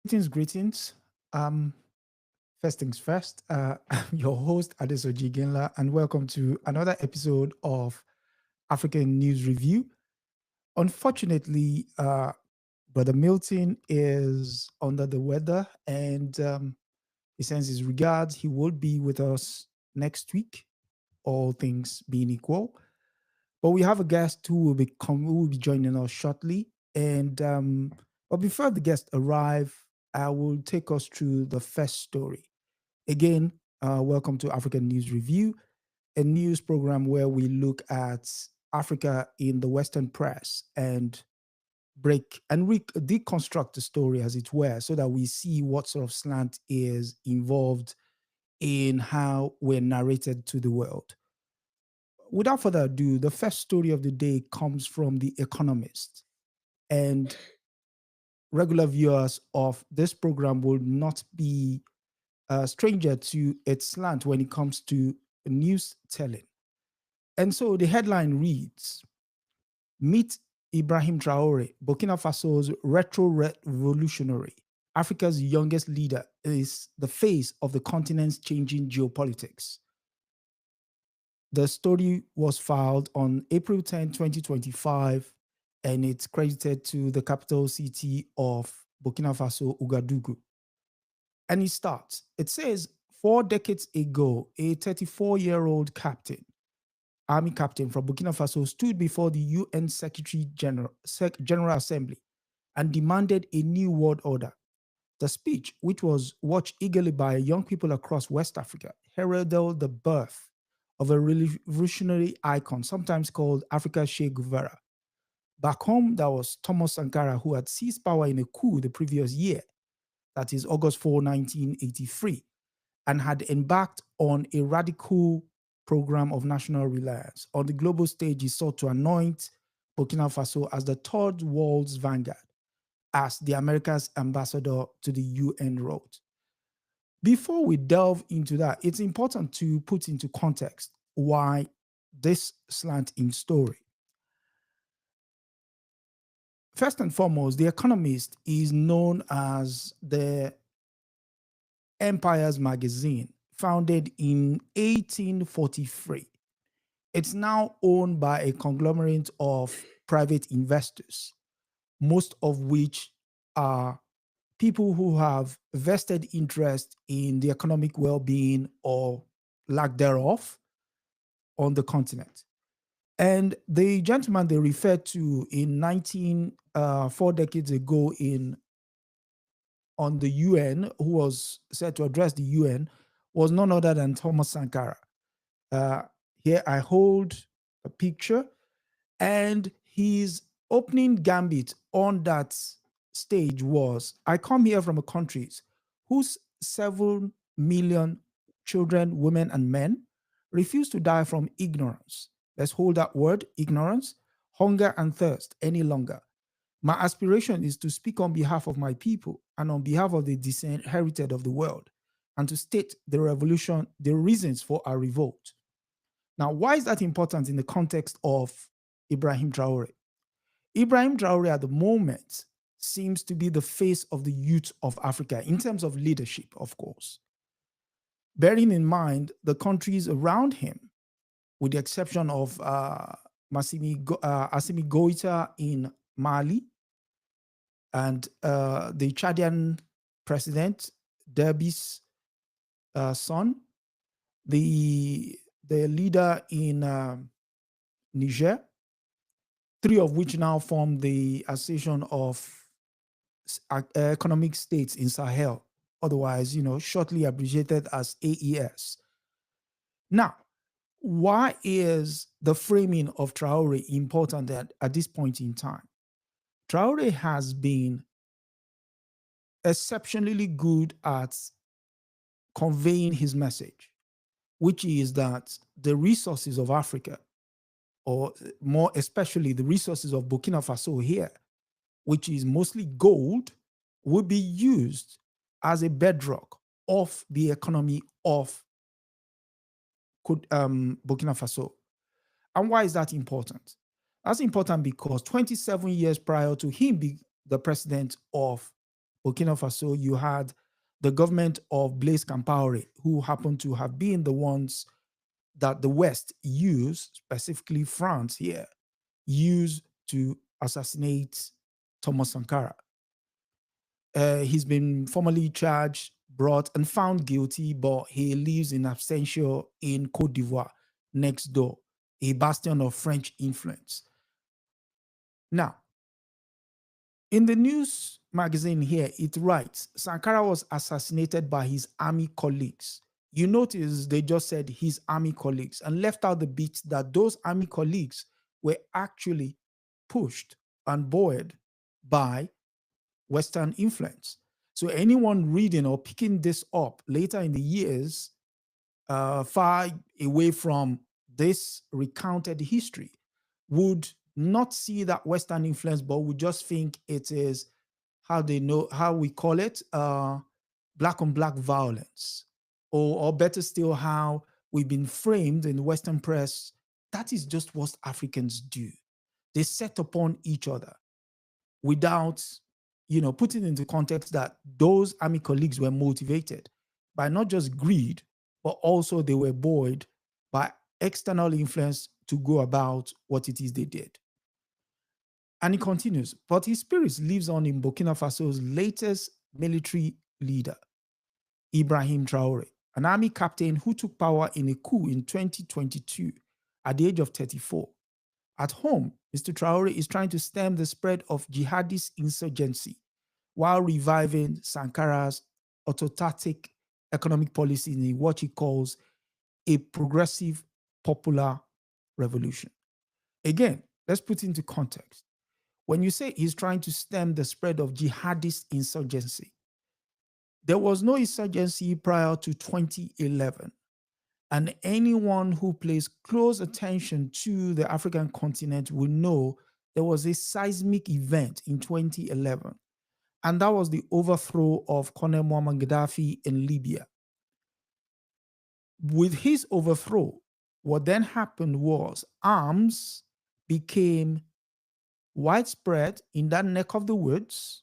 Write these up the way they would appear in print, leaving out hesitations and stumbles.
Greetings. Um, First things first, I'm your host, Adesoji Iginla, and welcome to another episode of African News Review. Unfortunately, Brother Milton is under the weather and he sends his regards. He will be with us next week, all things being equal. But we have a guest who will be joining us shortly. And but before the guest arrive, I will take us through the first story. Again, welcome to African News Review, a news program where we look at Africa in the Western press and deconstruct the story, as it were, so that we see what sort of slant is involved in how we're narrated to the world. Without further ado, the first story of the day comes from The Economist. And regular viewers of this program will not be a stranger to its slant when it comes to news telling. And so the headline reads, Meet Ibrahim Traore, Burkina Faso's retro-revolutionary. Africa's youngest leader is the face of the continent's changing geopolitics. The story was filed on April 10, 2025, and it's credited to the capital city of Burkina Faso, Ouagadougou. And it starts. It says, 4 decades ago, a 34-year-old army captain from Burkina Faso stood before the UN General Assembly and demanded a new world order. The speech, which was watched eagerly by young people across West Africa, heralded the birth of a revolutionary icon, sometimes called Africa's Che Guevara. Back home, there was Thomas Sankara, who had seized power in a coup the previous year, that is August 4, 1983, and had embarked on a radical program of national reliance. On the global stage, he sought to anoint Burkina Faso as the third world's vanguard, as the America's ambassador to the UN wrote. Before we delve into that, it's important to put into context why this slant in story. First and foremost, The Economist is known as the Empire's magazine, founded in 1843. It's now owned by a conglomerate of private investors, most of which are people who have vested interest in the economic well-being or lack thereof on the continent. And the gentleman they referred to in 4 decades ago on the UN, who was said to address the UN, was none other than Thomas Sankara. Here I hold a picture, and his opening gambit on that stage was, I come here from a country whose 7 million children, women, and men refuse to die from ignorance. Let's hold that word, ignorance, hunger, and thirst any longer. My aspiration is to speak on behalf of my people and on behalf of the disinherited of the world, and to state the reasons for our revolt. Now, why is that important in the context of Ibrahim Traore? Ibrahim Traore at the moment seems to be the face of the youth of Africa in terms of leadership, of course. Bearing in mind the countries around him, with the exception of Assimi Goïta in Mali, and the Chadian president, Derby's son, the leader in Niger, three of which now form the Association of Economic States in Sahel, otherwise, shortly abbreviated as AES. Now, why is the framing of Traore important at this point in time? Traore has been exceptionally good at conveying his message, which is that the resources of Africa, or more especially the resources of Burkina Faso here, which is mostly gold, will be used as a bedrock of the economy of Burkina Faso. And why is that important? That's important because 27 years prior to him being the president of Burkina Faso, you had the government of Blaise Compaoré, who happened to have been the ones that the West used, specifically France here, used to assassinate Thomas Sankara. He's been formally charged, brought, and found guilty, but he lives in absentia in Côte d'Ivoire, next door, a bastion of French influence. Now, in the news magazine here, it writes, Sankara was assassinated by his army colleagues. You notice they just said his army colleagues and left out the bit that those army colleagues were actually pushed and buoyed by Western influence. So anyone reading or picking this up later in the years, far away from this recounted history, would not see that Western influence, but would just think it is how we call it, black on black violence, or better still, how we've been framed in the Western press. That is just what Africans do. They set upon each other without, putting into context that those army colleagues were motivated by not just greed, but also they were buoyed by external influence to go about what it is they did. And he continues, but his spirit lives on in Burkina Faso's latest military leader, Ibrahim Traore, an army captain who took power in a coup in 2022 at the age of 34. At home, Mr. Traore is trying to stem the spread of jihadist insurgency while reviving Sankara's autocratic economic policy in what he calls a progressive popular revolution. Again, let's put into context. When you say he's trying to stem the spread of jihadist insurgency, there was no insurgency prior to 2011. And anyone who pays close attention to the African continent will know there was a seismic event in 2011. And that was the overthrow of Colonel Muammar Gaddafi in Libya. With his overthrow, what then happened was arms became widespread in that neck of the woods,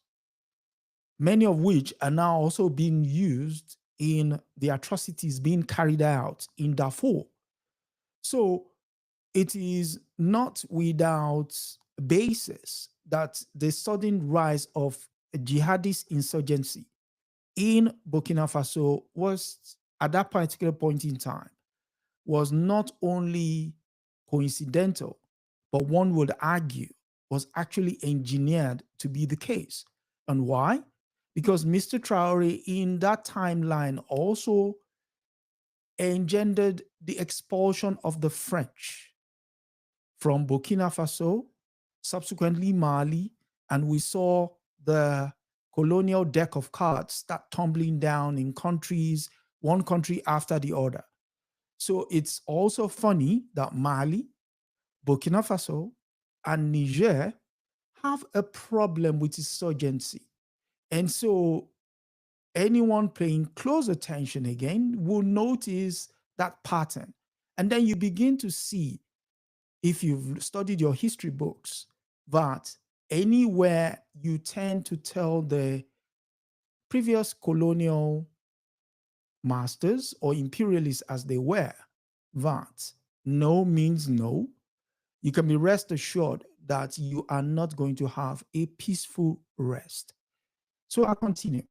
many of which are now also being used in the atrocities being carried out in Darfur. So it is not without basis that the sudden rise of jihadist insurgency in Burkina Faso was, at that particular point in time, was not only coincidental, but one would argue was actually engineered to be the case. And why? Because Mr. Traore in that timeline also engendered the expulsion of the French from Burkina Faso, subsequently Mali, and we saw the colonial deck of cards start tumbling down in countries, one country after the other. So it's also funny that Mali, Burkina Faso, and Niger have a problem with insurgency. And so anyone paying close attention again will notice that pattern. And then you begin to see, if you've studied your history books, that anywhere you tend to tell the previous colonial masters or imperialists as they were, that no means no, you can be rest assured that you are not going to have a peaceful rest. So I'll continue.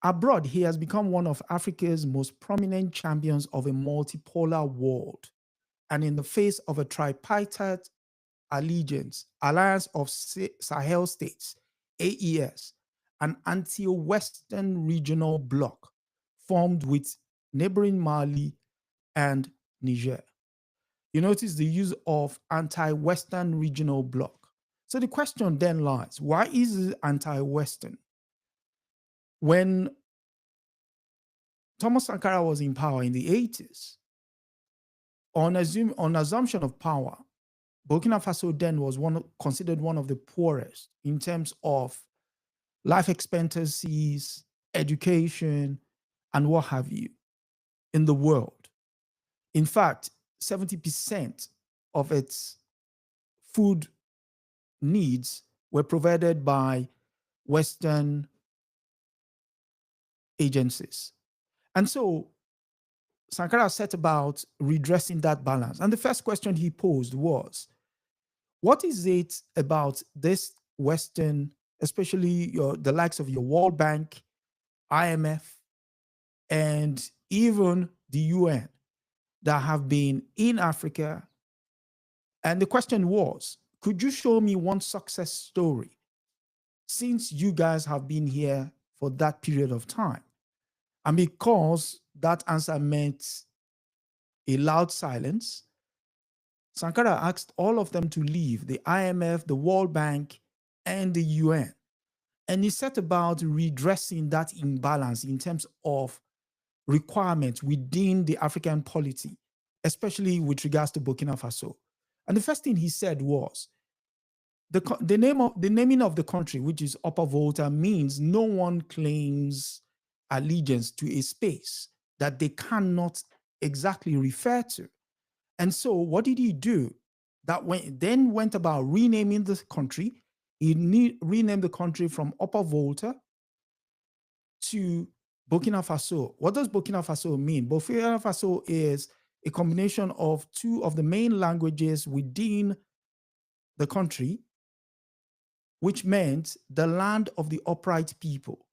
Abroad, he has become one of Africa's most prominent champions of a multipolar world. And in the face of a tripartite alliance of Sahel states, AES, an anti-Western regional bloc formed with neighboring Mali and Niger. You notice the use of anti-Western regional bloc. So the question then lies, why is it anti-Western? When Thomas Sankara was in power in the 80s, on assumption of power, Burkina Faso then was considered one of the poorest in terms of life expectancies, education, and what have you in the world. In fact, 70% of its food needs were provided by Western agencies. And so Sankara set about redressing that balance. And the first question he posed was, what is it about this Western, especially the likes of your World Bank, IMF, and even the UN that have been in Africa? And the question was, could you show me one success story since you guys have been here for that period of time? And because that answer meant a loud silence, Sankara asked all of them to leave, the IMF, the World Bank, and the UN. And he set about redressing that imbalance in terms of requirements within the African polity, especially with regards to Burkina Faso. And the first thing he said was, the naming of the country, which is Upper Volta, means no one claims allegiance to a space that they cannot exactly refer to. And so what did he do? Then went about renaming the country. He renamed the country from Upper Volta to Burkina Faso. What does Burkina Faso mean? Burkina Faso is a combination of two of the main languages within the country, which meant the land of the upright people.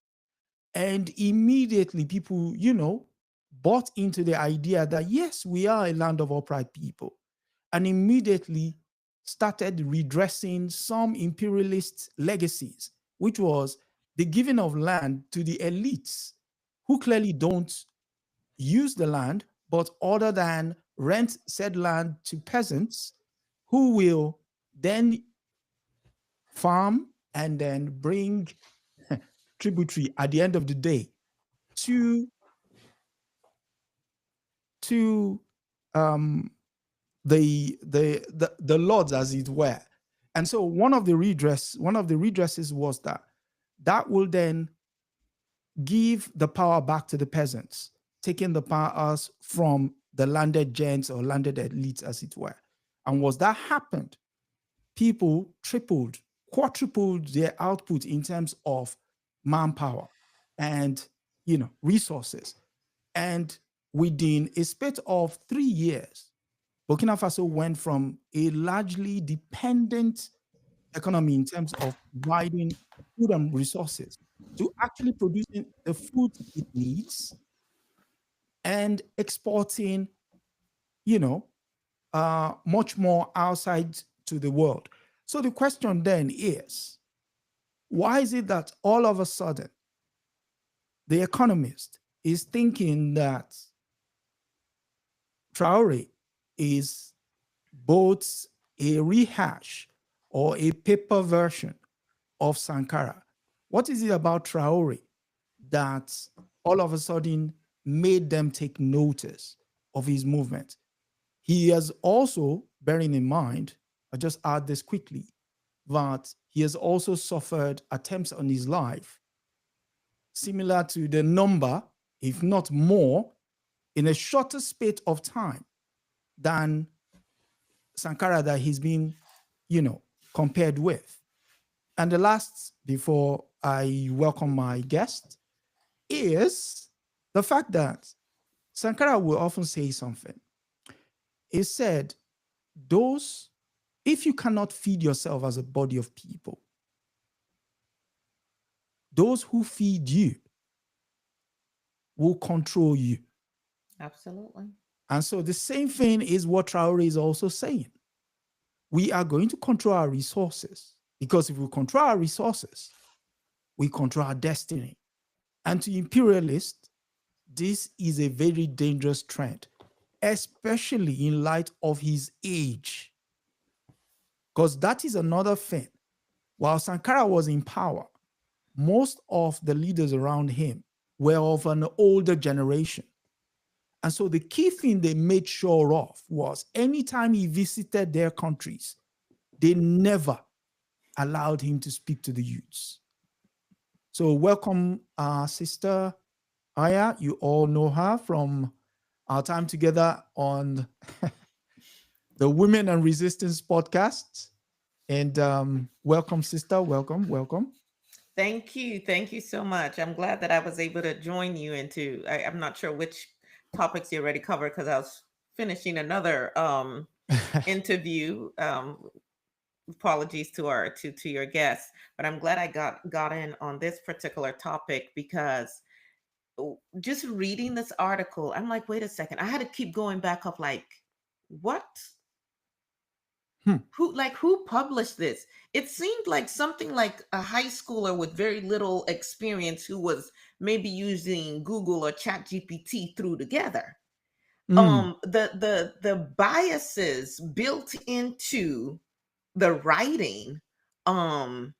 And immediately people, bought into the idea that, yes, we are a land of upright people, and immediately started redressing some imperialist legacies, which was the giving of land to the elites who clearly don't use the land, but other than rent said land to peasants who will then farm and then bring tributary at the end of the day to the lords, as it were. And so one of the redresses was that will then give the power back to the peasants, taking the powers from the landed gents or landed elites, as it were. And once that happened, people tripled, quadrupled their output in terms of manpower and resources. And within a space of 3 years, Burkina Faso went from a largely dependent economy in terms of providing food and resources to actually producing the food it needs and exporting, much more outside to the world. So the question then is, why is it that all of a sudden the economist is thinking that Traore is both a rehash or a paper version of Sankara? What is it about Traore that all of a sudden made them take notice of his movement? He has also, bearing in mind, I'll just add this quickly, that he has also suffered attempts on his life, similar to the number, if not more, in a shorter space of time than Sankara that he's been, compared with. And the last, before I welcome my guest, is the fact that Sankara will often say something. He said, if you cannot feed yourself as a body of people, those who feed you will control you. Absolutely. And so the same thing is what Traore is also saying. We are going to control our resources, because if we control our resources, we control our destiny. And to imperialists, this is a very dangerous trend, especially in light of his age. Because that is another thing. While Sankara was in power, most of the leaders around him were of an older generation. And so the key thing they made sure of was anytime he visited their countries, they never allowed him to speak to the youths. So welcome our sister Aya. You all know her from our time together on the Women and Resistance podcast. And welcome, sister. Welcome. Thank you. Thank you so much. I'm glad that I was able to join you into, I'm not sure which topics you already covered because I was finishing another interview. Apologies to our to your guests, but I'm glad I got in on this particular topic because just reading this article, I'm like, wait a second. I had to keep going back up like, what? Hmm. Who published this? It seemed like something like a high schooler with very little experience who was maybe using Google or Chat GPT threw together. Mm. The biases built into the writing um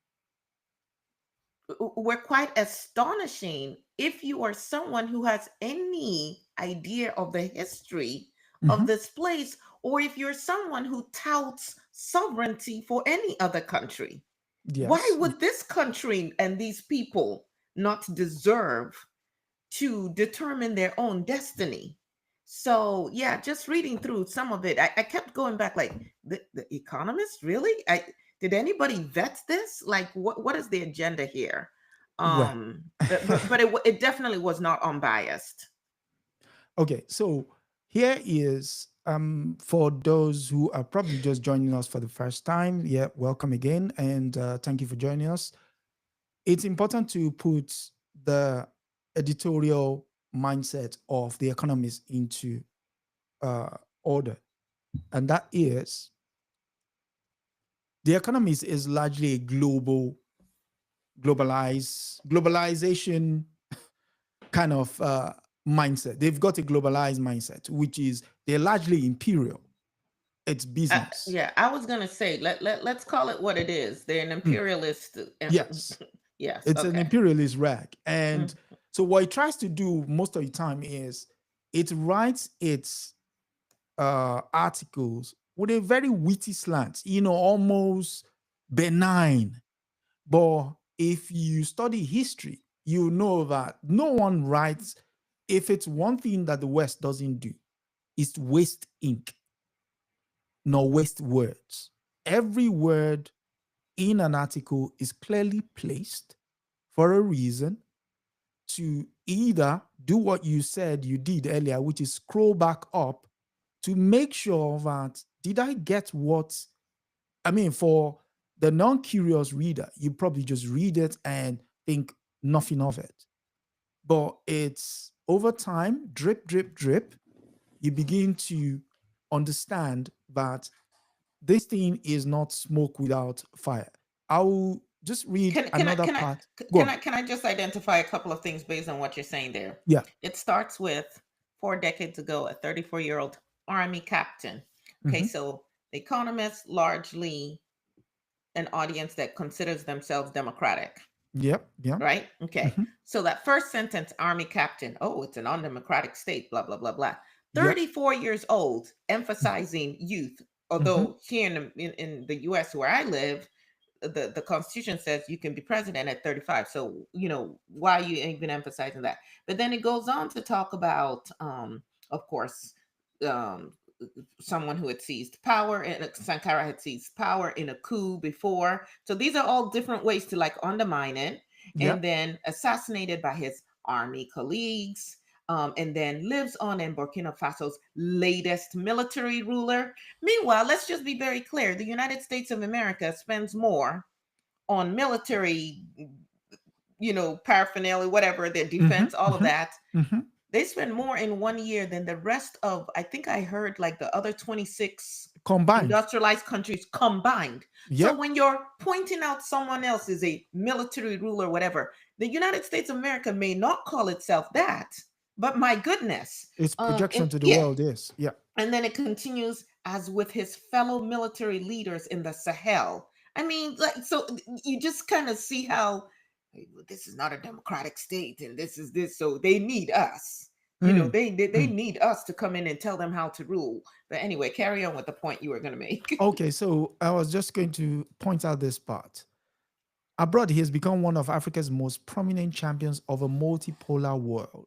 were quite astonishing if you are someone who has any idea of the history of Mhm. this place, or if you're someone who touts sovereignty for any other country. Why Yes. would this country and these people not deserve to determine their own destiny? So yeah, just reading through some of it, I kept going back like, the Economist, really? I Did anybody vet this? Like, what is the agenda here? Well. It definitely was not unbiased. Okay, so here is for those who are probably just joining us for the first time. Yeah, welcome again, and thank you for joining us. It's important to put the editorial mindset of the Economist into uh, order, and that is the Economist is largely a globalization kind of mindset. They've got a globalized mindset, which is they're largely imperial. It's business. Yeah, I was gonna say, let's call it what it is. They're an Mm, imperialist. yes, Yes, it's an okay. imperialist rag. And Mm. so what it tries to do most of the time is it writes its articles with a very witty slant, almost benign. But if you study history, you know that no one writes, if it's one thing that the West doesn't do, is to waste ink nor waste words. Every word in an article is clearly placed for a reason to either do what you said you did earlier, which is scroll back up to make sure that did I get what I mean for the non-curious reader, you probably just read it and think nothing of it. But it's over time, drip, drip, drip, you begin to understand that this thing is not smoke without fire. I will just read Can can I another can I part. Go on. can I just identify a couple of things based on what you're saying there? Yeah. It starts with 4 decades ago, a 34-year-old army captain. Okay, Mm-hmm. so the Economist, largely an audience that considers themselves democratic, Yep. Yeah. right? Okay. Mm-hmm. So that first sentence, army captain, oh, it's an undemocratic state, blah, blah, blah, blah. Yep. 34 years old, emphasizing youth. Mm-hmm. Although here in the US where I live, the Constitution says you can be president at 35. So, why are you even emphasizing that? But then it goes on to talk about, of course, um, someone who had seized power, and Sankara had seized power in a coup before. So these are all different ways to like undermine it, and Yep. then assassinated by his army colleagues. And then lives on in Burkina Faso's latest military ruler. Meanwhile, let's just be very clear: the United States of America spends more on military, paraphernalia, whatever, their Mm-hmm. defense, all of Mm-hmm. that. Mm-hmm. They spend more in one year than the rest of, I think I heard like the other 26 Combined. industrialized countries combined. So Yep. when you're pointing out someone else is a military ruler, whatever, the United States of America may not call itself that, but my goodness. Its projection And to the yeah, world is. Yeah. and then it continues as with his fellow military leaders in the Sahel. I mean, like, so you just kind of see how, hey, well, this is not a democratic state and this is this. So they need us. Mm. They Mm. need us to come in and tell them how to rule. But anyway, carry on with the point you were going to make. Okay, so I was just going to point out this part. Abroad, he has become one of Africa's most prominent champions of a multipolar world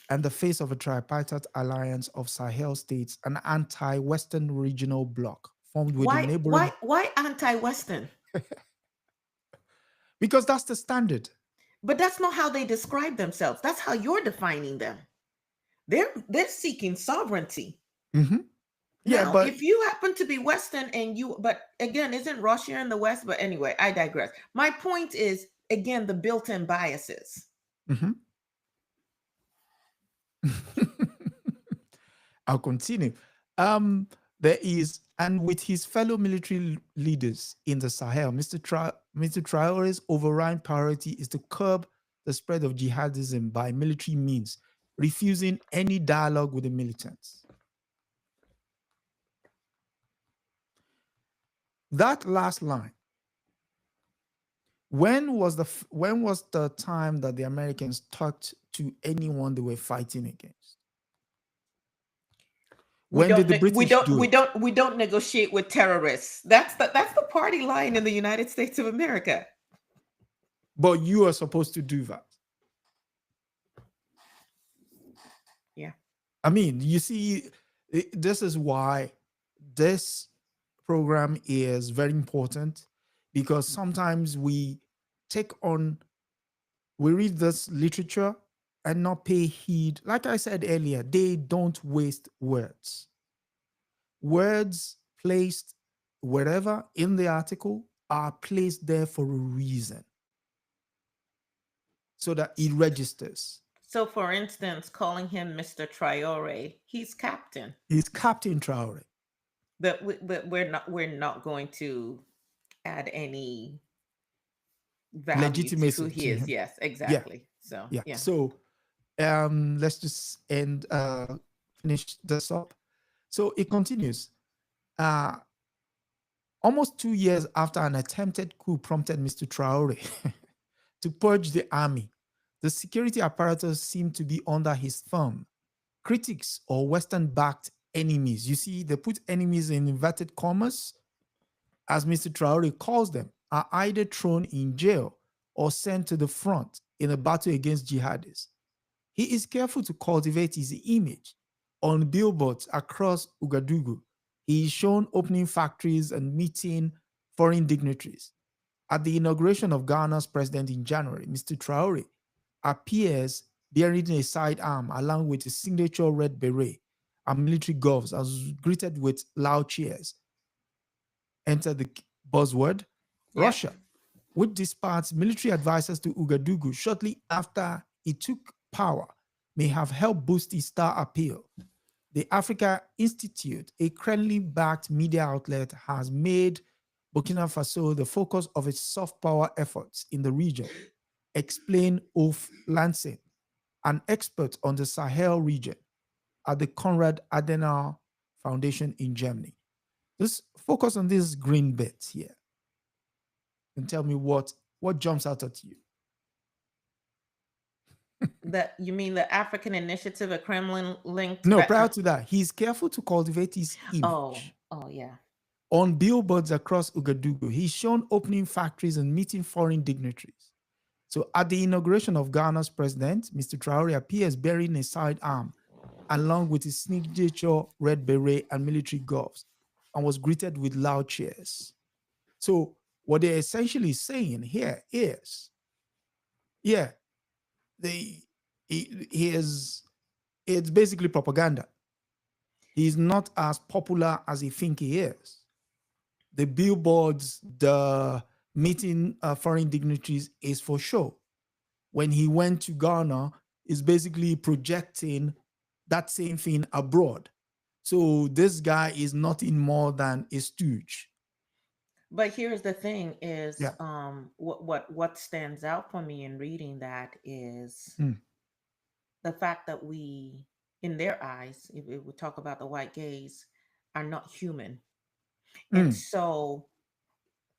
and the face of a tripartite alliance of Sahel states, an anti-Western regional bloc formed with the Why neighboring. why why anti-Western? Because that's the standard. But that's not how they describe themselves. That's how you're defining them. They're seeking sovereignty. Mm-hmm. Yeah, Now, but if you happen to be Western and you, but again, isn't Russia in the West? But anyway, I digress. My point is, again, the built-in biases. mm-hmm. I'll continue. There is, and with his fellow military leaders in the Sahel, Mr. Traore's overriding priority is to curb the spread of jihadism by military means, refusing any dialogue with the militants. That last line. When was the time that the Americans talked to anyone they were fighting against? When did the British do it? We don't negotiate with terrorists. That's the party line in the United States of America. But you are supposed to do that. Yeah. I mean, you see, this is why this program is very important, because sometimes we read this literature and not pay heed. Like I said earlier, they don't waste words. Words placed wherever in the article are placed there for a reason, so that it registers. So, for instance, calling him Mr. Traore, he's captain. He's Captain Traore. But we're not going to add any value Legitimacy to who he to is. him. Yes, exactly. So Yeah. So let's just finish this up. So it continues. Almost 2 years after an attempted coup prompted Mr. Traore to purge the army, the security apparatus seemed to be under his thumb. Critics or Western-backed enemies, you see, they put enemies in inverted commas, as Mr. Traore calls them, are either thrown in jail or sent to the front in a battle against jihadists. He is careful to cultivate his image. On billboards across Ouagadougou, he is shown opening factories and meeting foreign dignitaries. At the inauguration of Ghana's president in January, Mr. Traore appears bearing a sidearm along with a signature red beret and military gloves, as greeted with loud cheers. Enter the buzzword, Russia, which dispatched military advisors to Ouagadougou shortly after he took power, may have helped boost his star appeal. The Africa Institute, a Kremlin-backed media outlet, has made Burkina Faso the focus of its soft power efforts in the region, explained Ulf Lansing, an expert on the Sahel region at the Konrad Adenauer Foundation in Germany. Just focus on this green bit here and tell me what jumps out at you. You mean the African Initiative, a Kremlin linked? No, prior to that, he's careful to cultivate his image. Oh, yeah. On billboards across Ouagadougou, he's shown opening factories and meeting foreign dignitaries. So at the inauguration of Ghana's president, Mr. Traore appears bearing a sidearm along with his signature red beret and military gloves, and was greeted with loud cheers. So what they're essentially saying here is, it's basically propaganda. He's not as popular as he think he is. The billboards, the meeting foreign dignitaries is for show. When he went to Ghana, is basically projecting that same thing abroad. So this guy is nothing more than a stooge. But here's the thing: is what stands out for me in reading that is the fact that we, in their eyes, if we talk about the white gaze, are not human. And so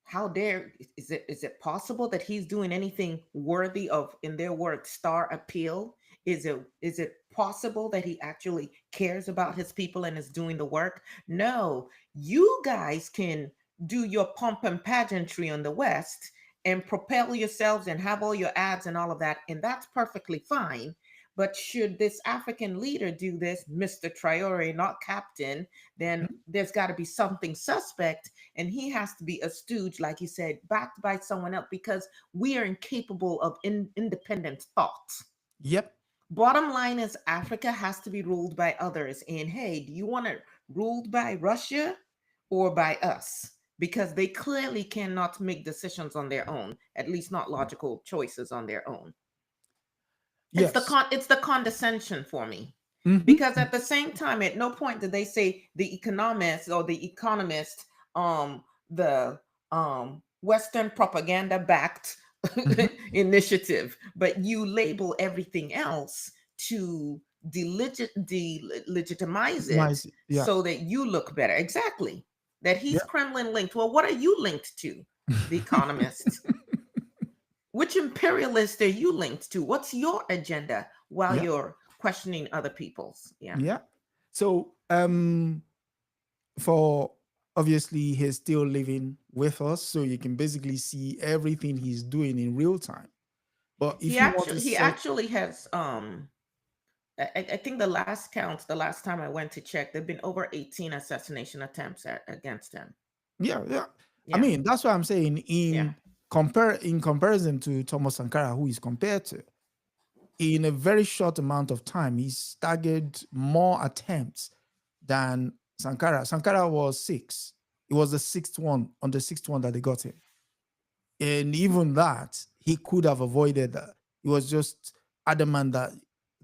how dare is it possible that he's doing anything worthy of, in their words, star appeal? Is it possible that he actually cares about his people and is doing the work? No, you guys can do your pomp and pageantry on the West and propel yourselves and have all your ads and all of that, and that's perfectly fine. But should this African leader do this, Mr. Traore, not captain, then there's got to be something suspect. And he has to be a stooge, like you said, backed by someone else, because we are incapable of independent thought. Yep. Bottom line is Africa has to be ruled by others. And hey, do you want it ruled by Russia or by us? Because they clearly cannot make decisions on their own, at least not logical choices on their own. Yes. It's the condescension for me. Mhm. Because at the same time, at no point did they say the economist or the economist, the Western propaganda backed initiative, but you label everything else to delegitimize it Yeah. so that you look better. Exactly. That he's Yeah. Kremlin linked. Well, what are you linked to? The economist. Which imperialist are you linked to? What's your agenda while Yeah. you're questioning other people's? Yeah. So for obviously he's still living with us, so you can basically see everything he's doing in real time. But if you want to He say, actually has I think the last count, the last time I went to check, there've been over 18 assassination attempts against him. yeah, Yeah. I mean, that's what I'm saying. In Yeah. comparison to Thomas Sankara, who is compared to, in a very short amount of time, he staggered more attempts than Sankara. Sankara was 6. It was the sixth one, on the sixth one that they got him. And even that, he could have avoided that. He was just adamant that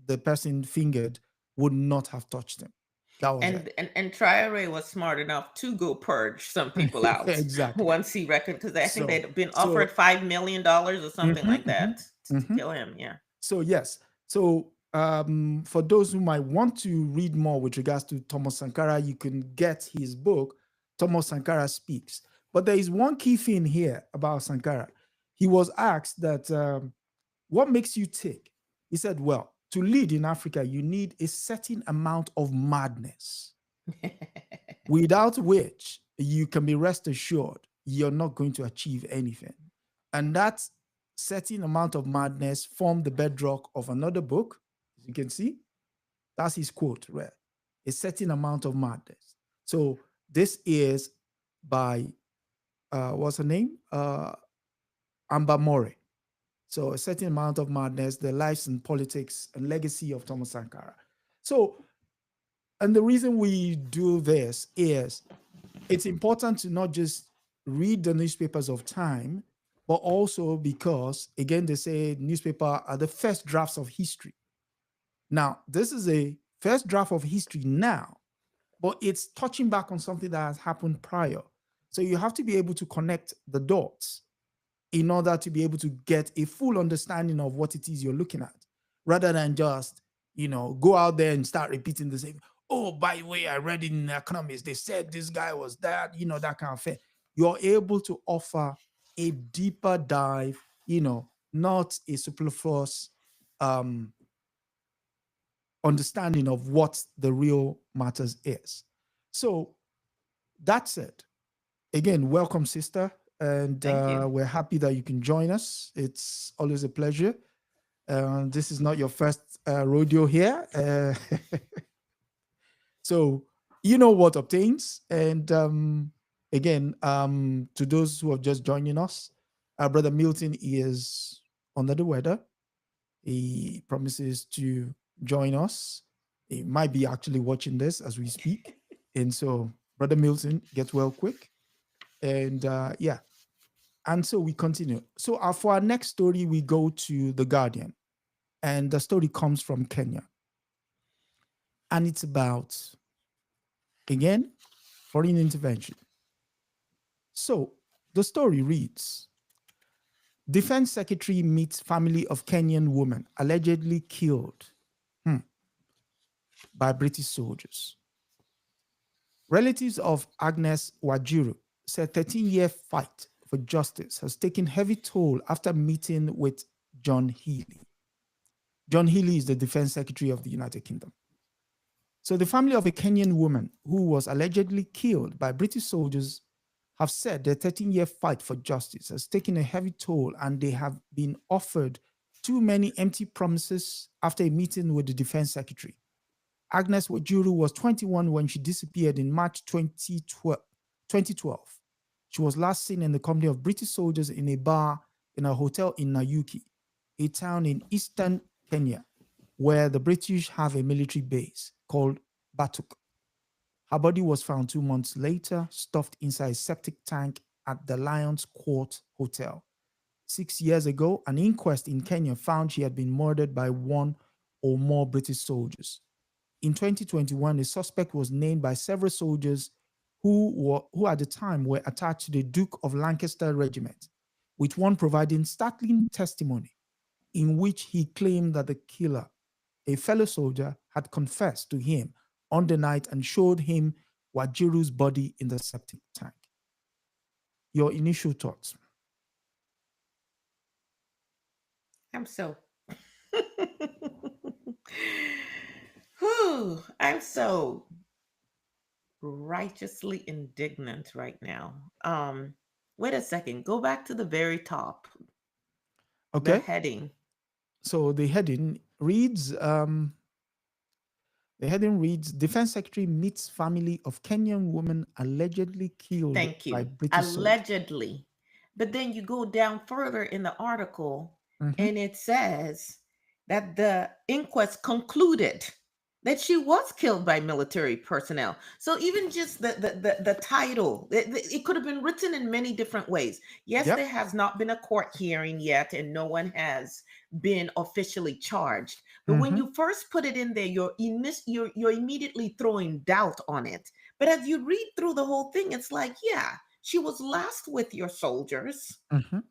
the person fingered would not have touched him. That was it. And Traore was smart enough to go purge some people out Exactly. once he reckoned, because I think So- they'd been so- offered $5 million or something like that to kill him. Yeah. So yes. So for those who might want to read more with regards to Thomas Sankara, you can get his book, Thomas Sankara Speaks. But there is one key thing here about Sankara. He was asked that, what makes you tick? He said, well, to lead in Africa, you need a certain amount of madness, without which you can be rest assured you're not going to achieve anything. And that certain amount of madness formed the bedrock of another book. As you can see, that's his quote, right? A certain amount of madness. So this is by, what's her name? Amber Murray. So a certain amount of madness, the lives and politics and legacy of Thomas Sankara. So, and the reason we do this is it's important to not just read the newspapers of time, but also because, again, they say newspaper are the first drafts of history. Now, this is a first draft of history now, but it's touching back on something that has happened prior. So you have to be able to connect the dots in order to be able to get a full understanding of what it is you're looking at, rather than just, go out there and start repeating the same. Oh, by the way, I read in Economist, they said this guy was that, that kind of thing. You're able to offer a deeper dive, not a superfluous understanding of what the real matters is. So that's it. Again, welcome, sister. And we're happy that you can join us. It's always a pleasure. This is not your first rodeo here. So you know what obtains. And again, to those who are just joining us, our brother Milton is under the weather. He promises to join us. He might be actually watching this as we speak. And so, brother Milton, get well quick. And yeah. And so we continue. So for our next story, we go to The Guardian. And the story comes from Kenya. And it's about, again, foreign intervention. So the story reads, Defense Secretary meets family of Kenyan woman allegedly killed by British soldiers. Relatives of Agnes Wanjiru said 13-year fight for justice has taken heavy toll after meeting with John Healey. John Healey is the Defense Secretary of the United Kingdom. So the family of a Kenyan woman who was allegedly killed by British soldiers have said their 13-year fight for justice has taken a heavy toll, and they have been offered too many empty promises after a meeting with the defense secretary. Agnes Wanjiru was 21 when she disappeared in March 2012. She was last seen in the company of British soldiers in a bar in a hotel in Nanyuki, a town in eastern Kenya, where the British have a military base called Batuk. Her body was found 2 months later, stuffed inside a septic tank at the Lions Court Hotel. 6 years ago, an inquest in Kenya found she had been murdered by one or more British soldiers. In 2021, a suspect was named by several soldiers who at the time were attached to the Duke of Lancaster Regiment, with one providing startling testimony in which he claimed that the killer, a fellow soldier, had confessed to him on the night and showed him Wajiru's body in the septic tank. Your initial thoughts? I'm so Whew, I'm so righteously indignant right now. Wait a second. Go back to the very top. The Okay. heading. So the heading reads, Defense Secretary meets family of Kenyan woman allegedly killed Thank by you. British soldier. Allegedly. But then you go down further in the article Mhm. and it says that the inquest concluded that she was killed by military personnel. So even just the title, it could have been written in many different ways. Yes, Yep. there has not been a court hearing yet, and no one has been officially charged. But when Mhm. you first put it in there, you're immediately throwing doubt on it. But as you read through the whole thing, it's like, yeah, she was last with your soldiers. Mhm.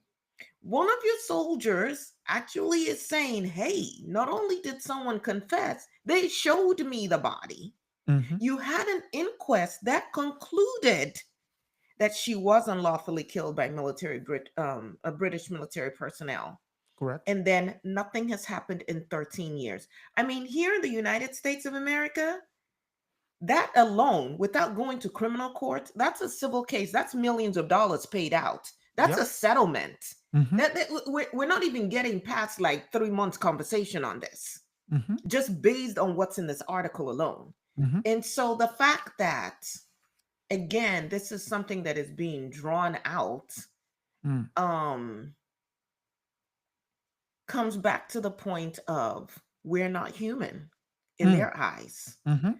One of your soldiers actually is saying, hey, not only did someone confess, they showed me the body. Mhm. You had an inquest that concluded that she was unlawfully killed by British military personnel. Correct. And then nothing has happened in 13 years. I mean, here in the United States of America, that alone, without going to criminal court, that's a civil case. That's millions of dollars paid out. That's Yep. a settlement. Mhm. We're not even getting past like 3 months conversation on this, Mhm. just based on what's in this article alone. Mhm. And so the fact that, again, this is something that is being drawn out, Mm. comes back to the point of we're not human in Mm. their eyes. Mhm.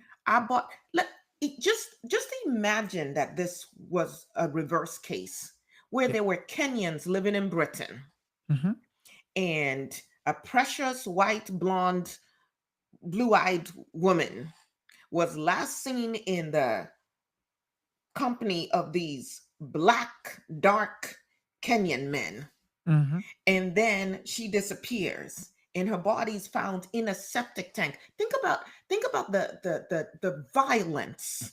Just imagine that this was a reverse case where Yeah. there were Kenyans living in Britain Mhm. and a precious white blonde blue-eyed woman was last seen in the company of these black dark Kenyan men, Mhm. and then she disappears and her body's found in a septic tank. Think about the violence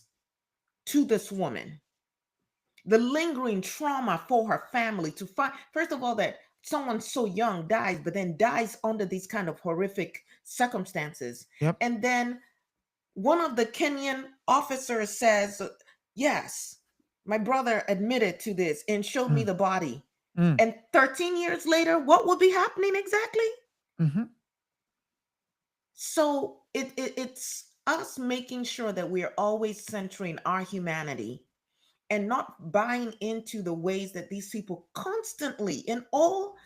to this woman, the lingering trauma for her family to find, first of all, that someone so young dies, but then dies under these kind of horrific circumstances. Yep. And then one of the Kenyan officers says, yes, my brother admitted to this and showed me Mm. the body. Mm. And 13 years later, what will be happening exactly? Mhm. So it's us making sure that we are always centering our humanity and not buying into the ways that these people constantly in all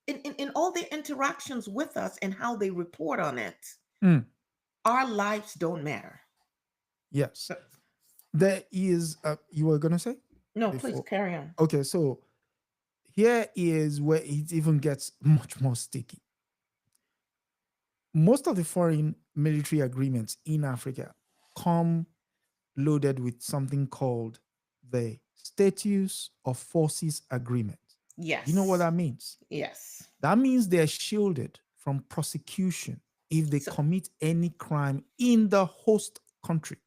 their interactions with us and how they report on it, Mm. our lives don't matter. Yes. There is you were going to say No, please before. carry on. Okay, so here is where it even gets much more sticky. Most of the foreign military agreements in Africa come loaded with something called the Status of Forces Agreement. You know what Yes. that means? Yes. That means they're shielded from prosecution if they So commit any crime in the host country.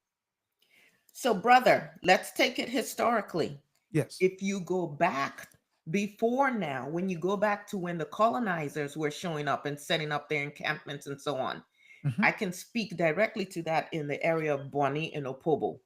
so brother, let's take it historically. Yes. If you go back before now, when you go back to when the colonizers were showing up and setting up their encampments and so on, Mhm. I can speak directly to that in the area of Boni and Opobo.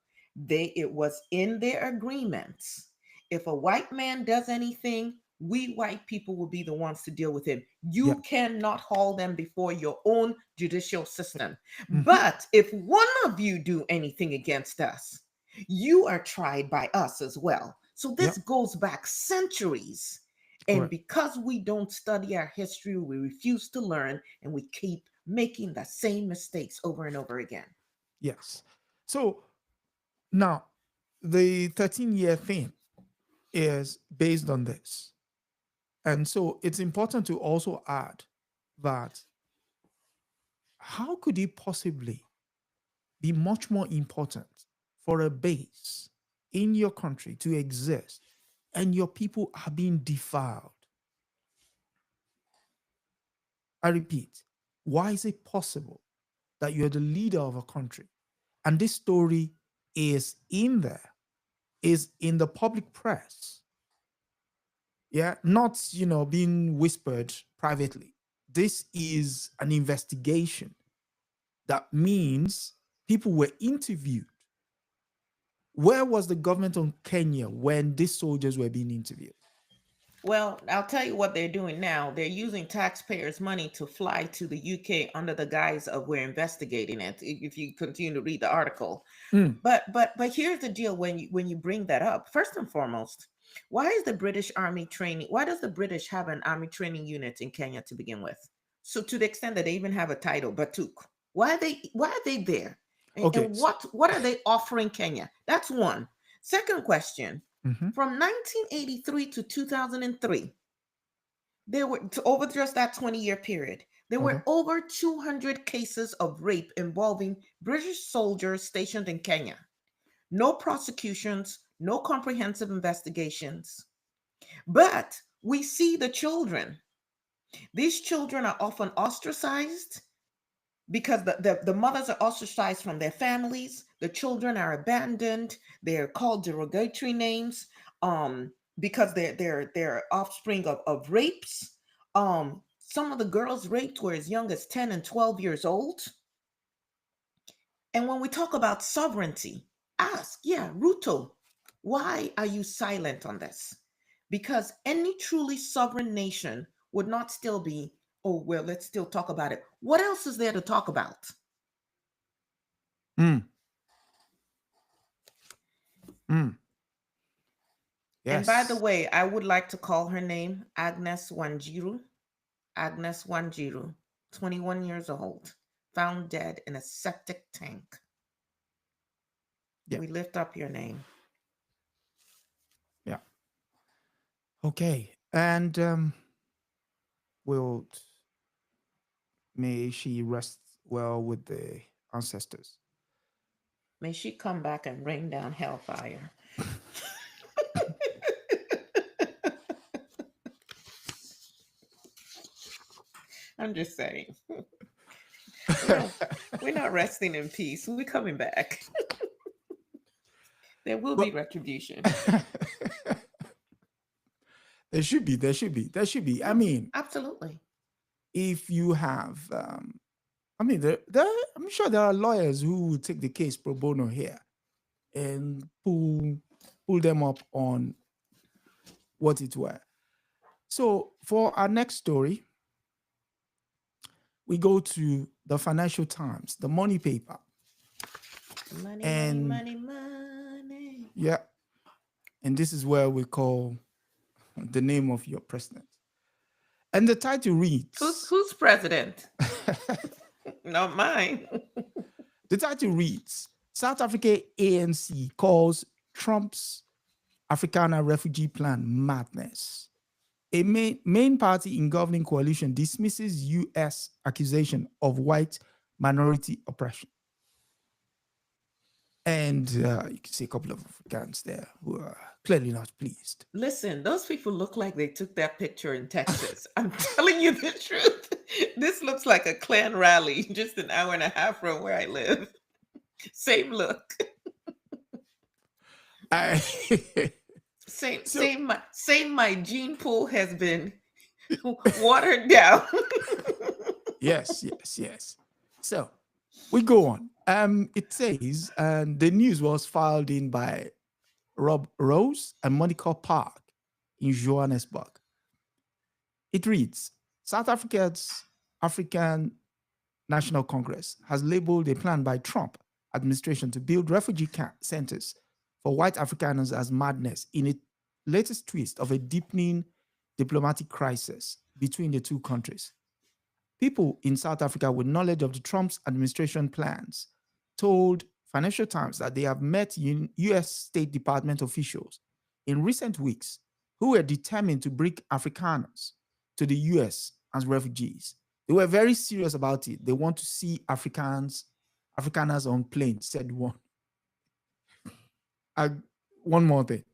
It was in their agreements. If a white man does anything, we white people will be the ones to deal with him. You cannot haul them before your own judicial system. But if one of you do anything against us, you are tried by us as well. So this goes back centuries. And because we don't study our history, we refuse to learn, and we keep making the same mistakes over and over again. Yes. So now the 13-year thing is based on this. And so it's important to also add that how could it possibly be much more important for a base in your country to exist and your people are being defiled? I repeat, why is it possible that you're the leader of a country and this story is in there, is in the public press? Yeah, not, being whispered privately. This is an investigation. That means people were interviewed. Where was the government of Kenya when these soldiers were being interviewed? Well, I'll tell you what they're doing now. They're using taxpayers' money to fly to the UK under the guise of we're investigating it. If you continue to read the article, but here's the deal: when you bring that up, first and foremost, why is the British Army training? Why does the British have an army training unit in Kenya to begin with? So to the extent that they even have a title, Batuk, why are they there? And what are they offering Kenya? That's one. Second question. From 1983 to 2003, there were, over just that 20-year period, there were over 200 cases of rape involving British soldiers stationed in Kenya. No prosecutions, no comprehensive investigations. But we see the children. These children are often ostracized because the mothers are ostracized from their families. The children are abandoned. They're called derogatory names because they're offspring of rapes. Some of the girls raped were as young as 10 and 12 years old. And when we talk about sovereignty, ask, Ruto, why are you silent on this? Because any truly sovereign nation would not still be, oh, well, let's still talk about it. What else is there to talk about? Yes. And by the way, I would like to call her name Agnes Wanjiru. Agnes Wanjiru, 21 years old, found dead in a septic tank. We lift up your name. Yeah. Okay. And may she rest well with the ancestors. May she come back and rain down hellfire. I'm just saying. We're not resting in peace. We're coming back. There will be retribution. There should be. I mean, absolutely. If you have, I'm sure there are lawyers who will take the case pro bono here and pull them up on what it were. So for our next story, we go to the Financial Times, the money paper. Money. Yeah. And this is where we call the name of your president. And the title reads... Who's president? Not mine. The title reads, South Africa ANC calls Trump's Afrikaner refugee plan madness. A main party in governing coalition dismisses U.S. accusation of white minority oppression. And you can see a couple of Afrikaners there who are clearly not pleased. Listen, those people look like they took that picture in Texas. I'm telling you the truth. This looks like a Klan rally just an hour and a half from where I live. Same look. Same my gene pool has been watered down. Yes. So we go on. It says, the news was filed in by Rob Rose and Monica Park in Johannesburg. It reads, South Africa's African National Congress has labeled a plan by Trump administration to build refugee centers for white Afrikaners as madness in its latest twist of a deepening diplomatic crisis between the two countries. People in South Africa with knowledge of the Trump's administration plans told Financial Times that they have met US State Department officials in recent weeks who were determined to bring Afrikaners to the US as refugees. They were very serious about it. They want to see Afrikaners on planes, said one. One more thing.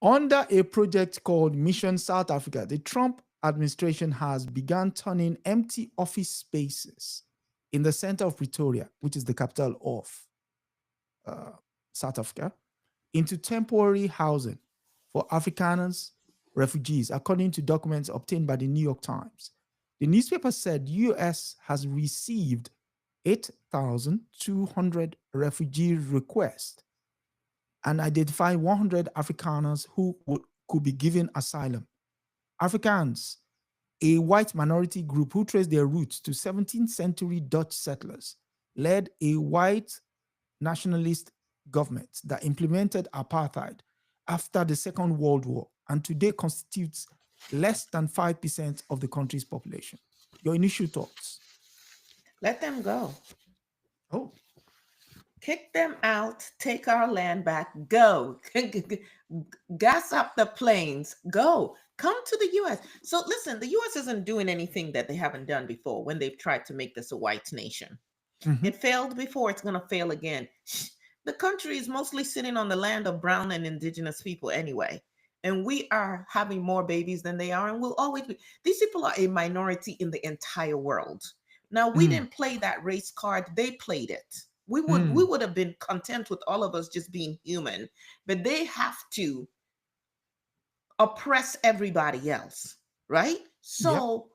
Under a project called Mission South Africa, the Trump administration has begun turning empty office spaces in the center of Pretoria, which is the capital of South Africa, into temporary housing for Afrikaners, refugees, according to documents obtained by the New York Times. The newspaper said US has received 8,200 refugee requests and identified 100 Afrikaners who could be given asylum. Afrikaans, a white minority group who trace their roots to 17th century Dutch settlers, led a white nationalist government that implemented apartheid after the Second World War and today constitutes less than 5% of the country's population. Your initial thoughts? Let them go. Oh. Kick them out, take our land back, go. Gas up the planes, go. Come to the US. So listen, the US isn't doing anything that they haven't done before when they've tried to make this a white nation. Mm-hmm. It failed before, it's going to fail again. The country is mostly sitting on the land of brown and indigenous people anyway. And we are having more babies than they are, and will always be. These people are a minority in the entire world. Now, we didn't play that race card, they played it. We would have been content with all of us just being human, but they have to oppress everybody else, right? So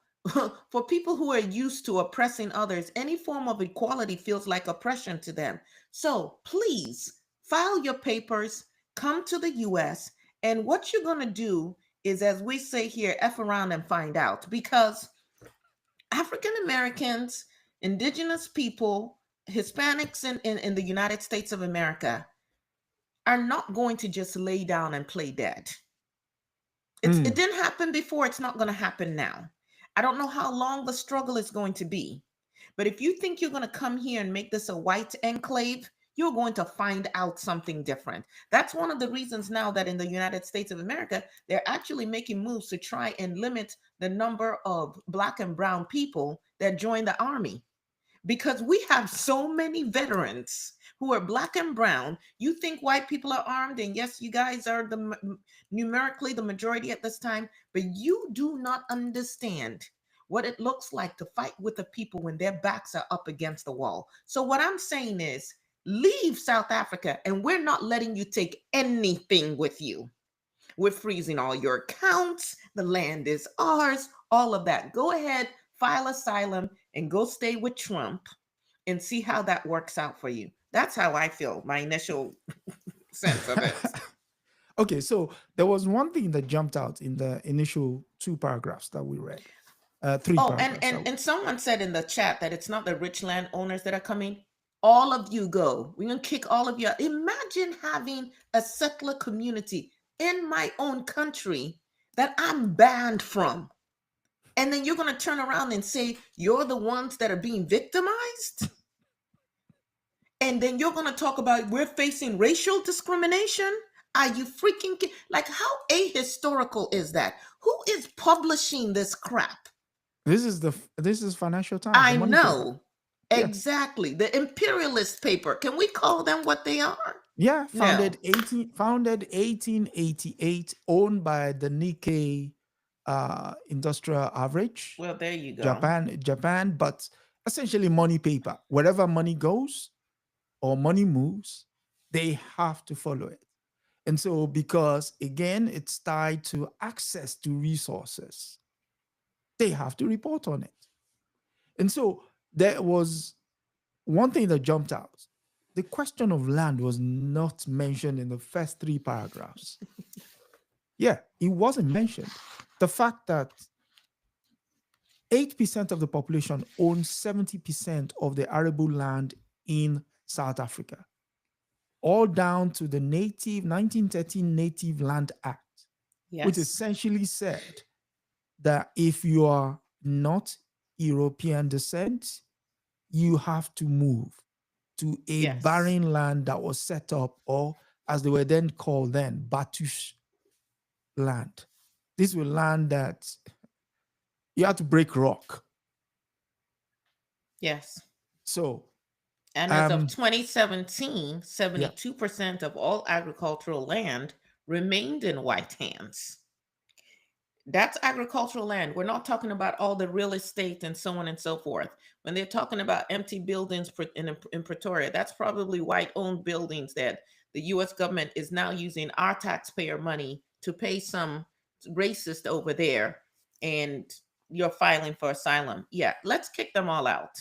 for people who are used to oppressing others, any form of equality feels like oppression to them. So please file your papers, come to the US, and what you're going to do is, as we say here, F around and find out, because African Americans, indigenous people, Hispanics in the United States of America are not going to just lay down and play dead. It didn't happen before. It's not going to happen now. I don't know how long the struggle is going to be. But if you think you're going to come here and make this a white enclave, you're going to find out something different. That's one of the reasons now that in the United States of America, they're actually making moves to try and limit the number of Black and brown people that join the army. Because we have so many veterans who are Black and brown. You think white people are armed, and yes, you guys are numerically the majority at this time, but you do not understand what it looks like to fight with the people when their backs are up against the wall. So what I'm saying is, leave South Africa, and we're not letting you take anything with you. We're freezing all your accounts. The land is ours, all of that. Go ahead, file asylum, and go stay with Trump and see how that works out for you. That's how I feel, my initial sense of it. Okay, so there was one thing that jumped out in the initial 2 paragraphs that we read. 3 paragraphs. And someone said in the chat that it's not the rich landowners that are coming. All of you go. We're going to kick all of you out. Imagine having a settler community in my own country that I'm banned from. And then you're going to turn around and say, you're the ones that are being victimized? And then you're going to talk about we're facing racial discrimination? Are you freaking like, how ahistorical is that? Who is publishing this crap? This is Financial Times. I know. Exactly. The imperialist paper. Can we call them what they are? Yeah, founded 1888, owned by the Nikkei Industrial Average. Well, there you go. Japan, but essentially money paper. Wherever money goes or money moves, they have to follow it. And so, because again, it's tied to access to resources, they have to report on it. And so there was one thing that jumped out. The question of land was not mentioned in the first 3 paragraphs. Yeah, it wasn't mentioned. The fact that 8% of the population owns 70% of the arable land in South Africa, all down to the 1913 Native Land Act, which Yes. essentially said that if you are not European descent, you have to move to a Yes. barren land that was set up, or as they were then called Batush land. This was land that you had to break rock. Yes. So, And as of um, 2017, yeah, 72% of all agricultural land remained in white hands. That's agricultural land. We're not talking about all the real estate and so on and so forth. When they're talking about empty buildings in Pretoria, that's probably white owned buildings that the US government is now using our taxpayer money to pay some racist over there, and you're filing for asylum. Yeah, let's kick them all out.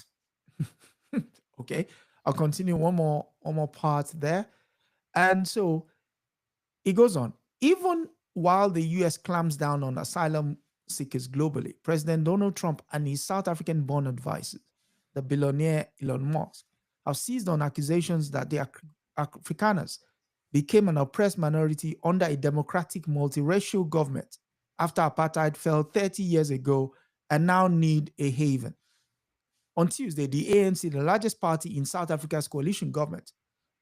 okay. I'll continue one more part there. And so it goes on. Even while the US clamps down on asylum seekers globally, President Donald Trump and his South African born advisors, the billionaire Elon Musk, have seized on accusations that the Afrikaners became an oppressed minority under a democratic multiracial government after apartheid fell 30 years ago and now need a haven. On Tuesday, the ANC, the largest party in South Africa's coalition government,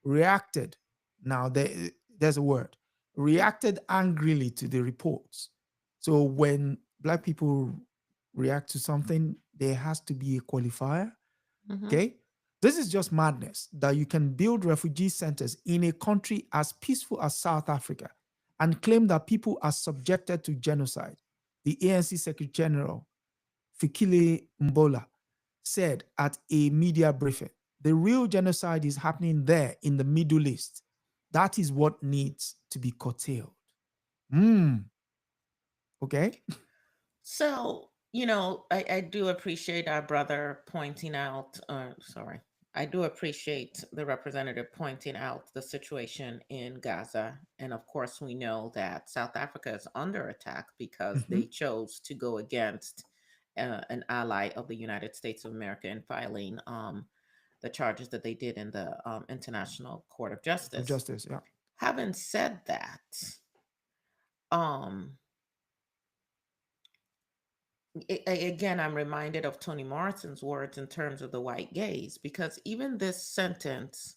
reacted. Now, there's a word, reacted angrily to the reports. So when Black people react to something, there has to be a qualifier. Mhm. Okay. This is just madness that you can build refugee centers in a country as peaceful as South Africa and claim that people are subjected to genocide. The ANC Secretary General, Fikile Mbola, said at a media briefing, the real genocide is happening there in the Middle East. That is what needs to be curtailed. Okay. So, I do appreciate our brother pointing out, sorry, I do appreciate the representative pointing out the situation in Gaza. And of course, we know that South Africa is under attack because Mhm. they chose to go against an ally of the United States of America in filing the charges that they did in the International Court of Of Justice. justice, yeah. Having said that, um, again, I'm reminded of Toni Morrison's words in terms of the white gaze, because even this sentence,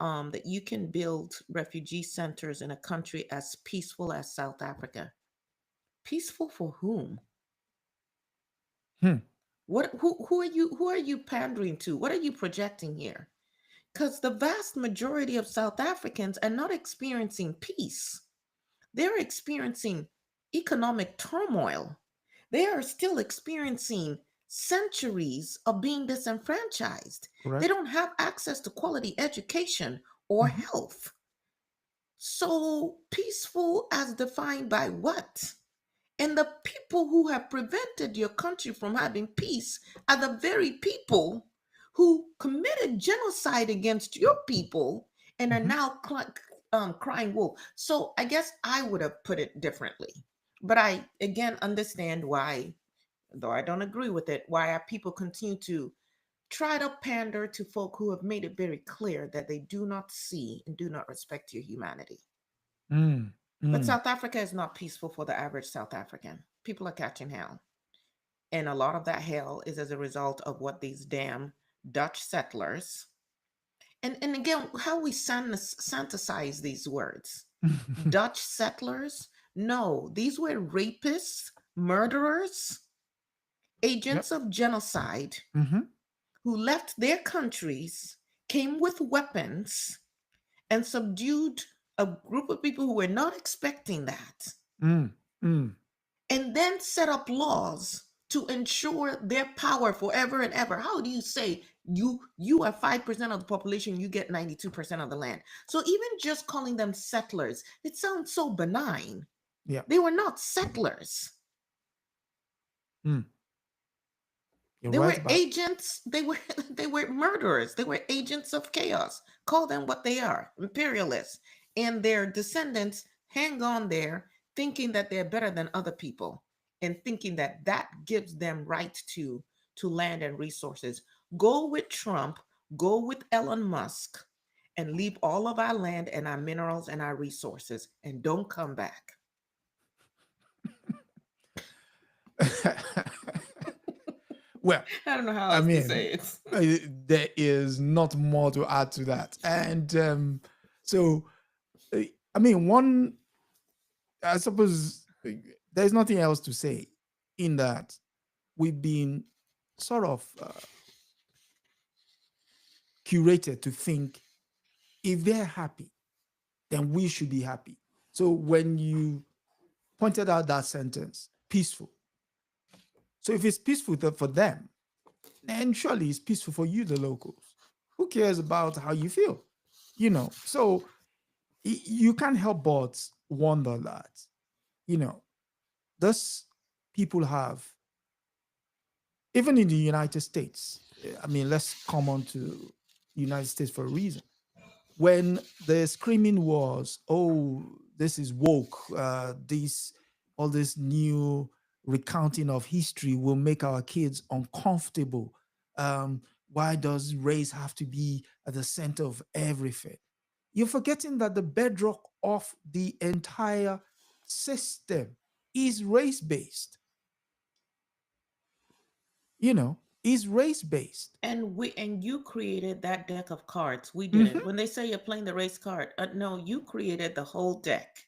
that you can build refugee centers in a country as peaceful as South Africa. Peaceful for whom? Hmm. Who are you pandering to? What are you projecting here? Because the vast majority of South Africans are not experiencing peace. They're experiencing economic turmoil. They are still experiencing centuries of being disenfranchised. They Correct. don't have access to quality education or Mhm. health. So, peaceful as defined by what? And the people who have prevented your country from having peace are the very people who committed genocide against your people and are Mhm. now crying wolf. So I guess I would have put it differently. But I, again, understand why, though I don't agree with it, why our people continue to try to pander to folk who have made it very clear that they do not see and do not respect your humanity. Mm. But Mm. South Africa is not peaceful for the average South African. People are catching hell. And a lot of that hell is as a result of what these damn Dutch settlers, and again, how we fantasize these words. Dutch settlers? No, these were rapists, murderers, Yep. agents of genocide Mhm. who left their countries, came with weapons, and subdued a group of people who were not expecting that, Mm. Mm. and then set up laws to ensure their power forever and ever. How do you say you are 5% of the population, you get 92% of the land? So even just calling them settlers, it sounds so benign. Yeah. They were not settlers. Mm. You're They were right about. agents, they were they were murderers, they were agents of chaos. Call them what they are, imperialists. And their descendants hang on there thinking that they're better than other people. and thinking that that gives them right to land and resources. Go with Trump, go with Elon Musk, and leave all of our land and our minerals and our resources, and don't come back. Well, I don't know how I else to mean, say it. there is not more to add to that. And so, uh, I mean, I suppose there's nothing else to say in that we've been sort of curated to think if they're happy, then we should be happy. So when you pointed out that sentence, peaceful. So if it's peaceful for them, then surely it's peaceful for you, the locals. Who cares about how you feel? So you can't help but wonder that, you know, those people have, even in the United States, I mean, let's come on to the United States for a reason. When the screaming was, oh, this is woke, all this new recounting of history will make our kids uncomfortable. Why does race have to be at the center of everything? You're forgetting that the bedrock of the entire system is race based, is race based. And you created that deck of cards. We didn't. Mhm. When they say you're playing the race card, no, you created the whole deck.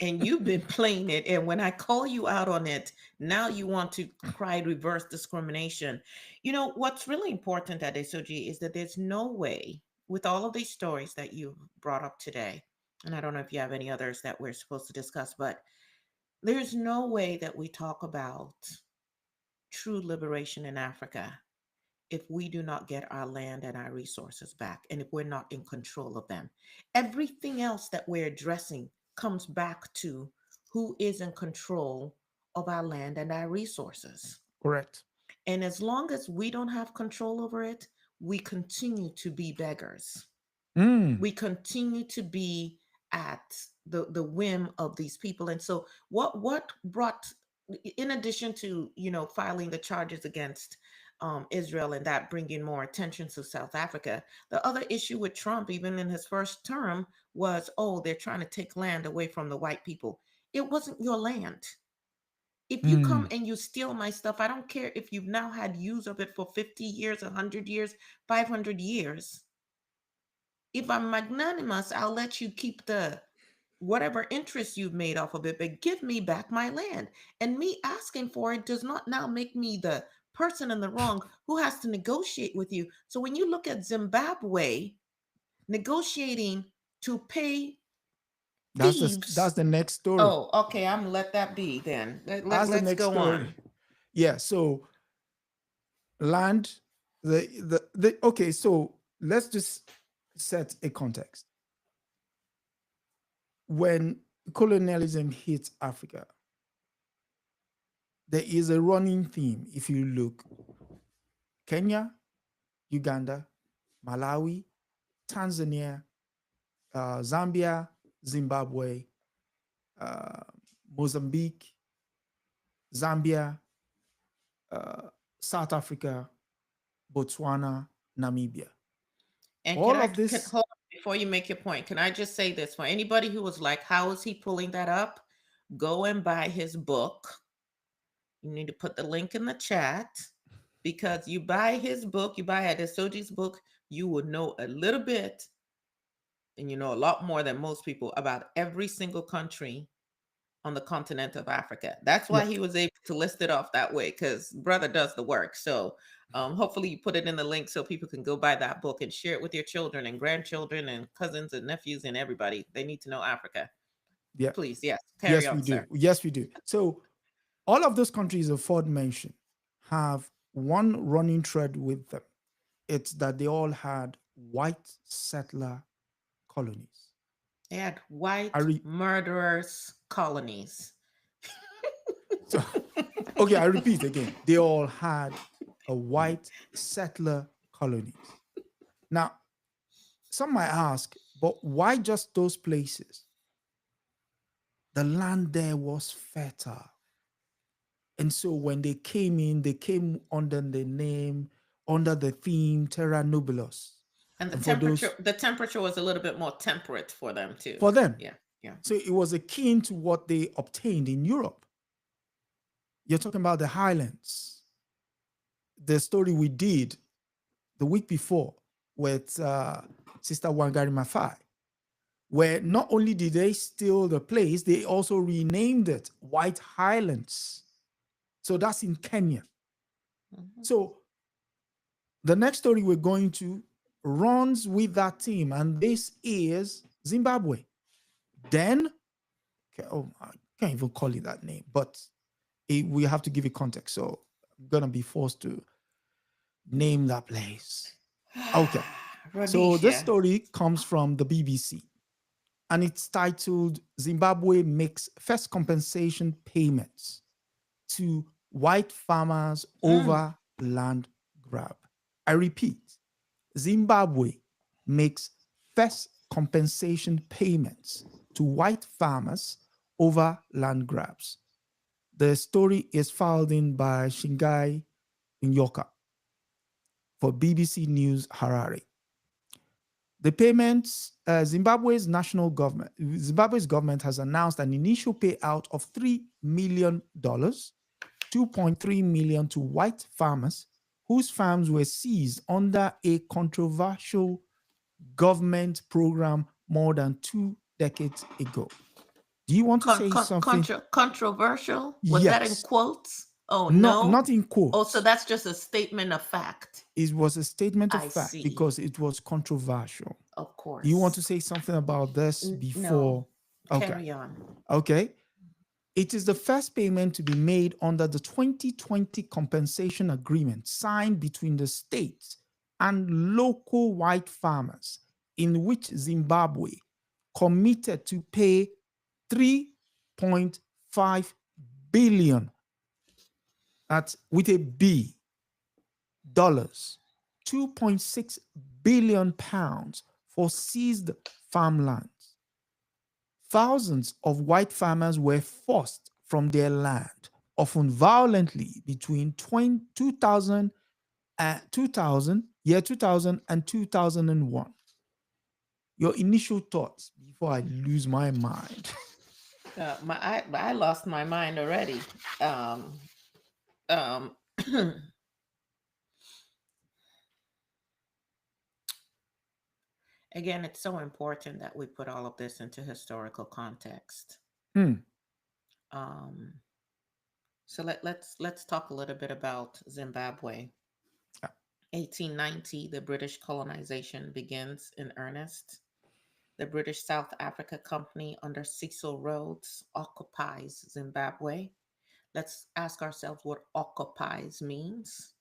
And you've been playing it. And when I call you out on it, now you want to cry reverse discrimination. You know, what's really important at SOG is that there's no way, with all of these stories that you've brought up today, and I don't know if you have any others that we're supposed to discuss, but there's no way that we talk about true liberation in Africa if we do not get our land and our resources back, and if we're not in control of them. Everything else that we're addressing comes back to who is in control of our land and our resources. Correct. And as long as we don't have control over it, we continue to be beggars. Mm. We continue to be at the whim of these people. And so what brought, in addition to filing the charges against Israel and that bringing more attention to South Africa, the other issue with Trump, even in his first term, was, oh, they're trying to take land away from the white people. It wasn't your land. If you come Mm. and you steal my stuff, I don't care if you've now had use of it for 50 years, 100 years, 500 years. If I'm magnanimous, I'll let you keep the whatever interest you've made off of it, but give me back my land. And me asking for it does not now make me the person in the wrong who has to negotiate with you. So when you look at Zimbabwe negotiating to pay That's thieves, the next story. oh, okay, I'm gonna let that be then. That's the Let's next go story. on. Yeah. So land, the okay. So let's just set a context. When colonialism hits Africa, there is a running theme. If you look, Kenya, Uganda, Malawi, Tanzania, Zambia, Zimbabwe, uh, Mozambique, Zambia, uh, South Africa, Botswana, Namibia. And All of can this, hold on before you make your point? Can I just say this for anybody who was like, "How is he pulling that up?" Go and buy his book. You need to put the link in the chat because you buy his book, you buy Adesoji's book, you will know a little bit, and you know a lot more than most people about every single country on the continent of Africa. That's why yeah, he was able to list it off that way because brother does the work. So hopefully you put it in the link so people can go buy that book and share it with your children and grandchildren and cousins and nephews and everybody. They need to know Africa. yeah, Please, yes, carry yes, we on, do. sir. Yes, we do. So all of those countries of Ford mentioned have one running thread with them. It's that they all had white settler colonies. They had I white re- murderers colonies. so okay, I repeat again. They all had a white settler colonies. Now, some might ask, but why just those places? The land there was fertile. And so when they came in, they came under the theme Terra Nobulus. And And for the temperature was a little bit more temperate for them too. for them. Yeah. Yeah. So it was akin to what they obtained in Europe. You're talking about the Highlands. The story we did the week before with Sister Wangari Maathai, where not only did they steal the place, they also renamed it White Highlands. So that's in Kenya. Mhm. So the next story we're going to runs with that team, and this is Zimbabwe. Then, I can't even call it that name, but we have to give it context. So I'm going to be forced to name that place. Okay. So this Rhodesia. story comes from the BBC, and it's titled Zimbabwe Makes First Compensation Payments to White Farmers Over Land Grab. I repeat, Zimbabwe makes first compensation payments to white farmers over land grabs. The story is filed in by Shingai Nyoka for BBC News Harare. The payments, Zimbabwe's government has announced an initial payout of $3 million, $2.3 million to white farmers whose farms were seized under a controversial government program more than 2 decades ago. Do you want to say something? Controversial? Was that in Yes. quotes? Oh, No, no. not in quotes. Oh, so that's just a statement of fact. It was a statement of I fact see. because it was controversial. Of course. Do you want to say something about this before? No. Carry on. Okay. It is the first payment to be made under the 2020 compensation agreement signed between the states and local white farmers, in which Zimbabwe committed to pay $3.5 billion, that's with a B, dollars, 2.6 billion pounds for seized farmlands. Thousands of white farmers were forced from their land, often violently, between 2000 and 2001. Your initial thoughts before I lose my mind. I lost my mind already. Again, it's so important that we put all of this into historical context. So let's talk a little bit about Zimbabwe. 1890, the British colonization begins in earnest. The British South Africa Company under Cecil Rhodes occupies Zimbabwe. Let's ask ourselves what occupies means.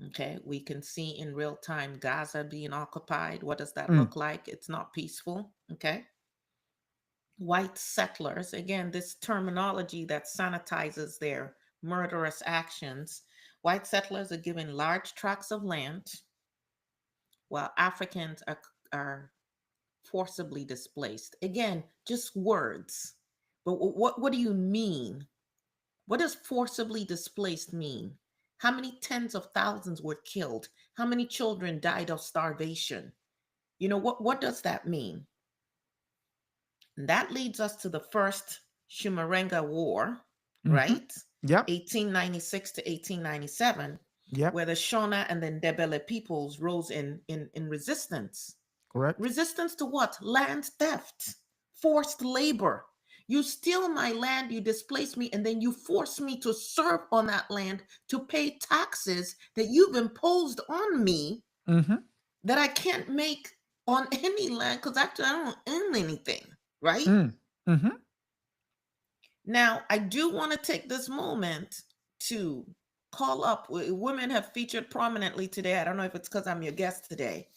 Okay, we can see in real time Gaza being occupied. What does that look like? It's not peaceful. Okay. White settlers, again, this terminology that sanitizes their murderous actions. White settlers are given large tracts of land while Africans are forcibly displaced. Again, just words. But what do you mean? What does forcibly displaced mean? How many tens of thousands were killed? How many children died of starvation? You know, what does that mean? And that leads us to the first Chimurenga War, right? Yep. 1896 to 1897, Yep. where the Shona and the Ndebele peoples rose in resistance. Correct. Resistance to what? Land theft, forced labor. You steal my land, you displace me, and then you force me to serve on that land to pay taxes that you've imposed on me that I can't make on any land because actually I don't own anything, right? Now, I do want to take this moment to call up, women have featured prominently today. I don't know if it's because I'm your guest today,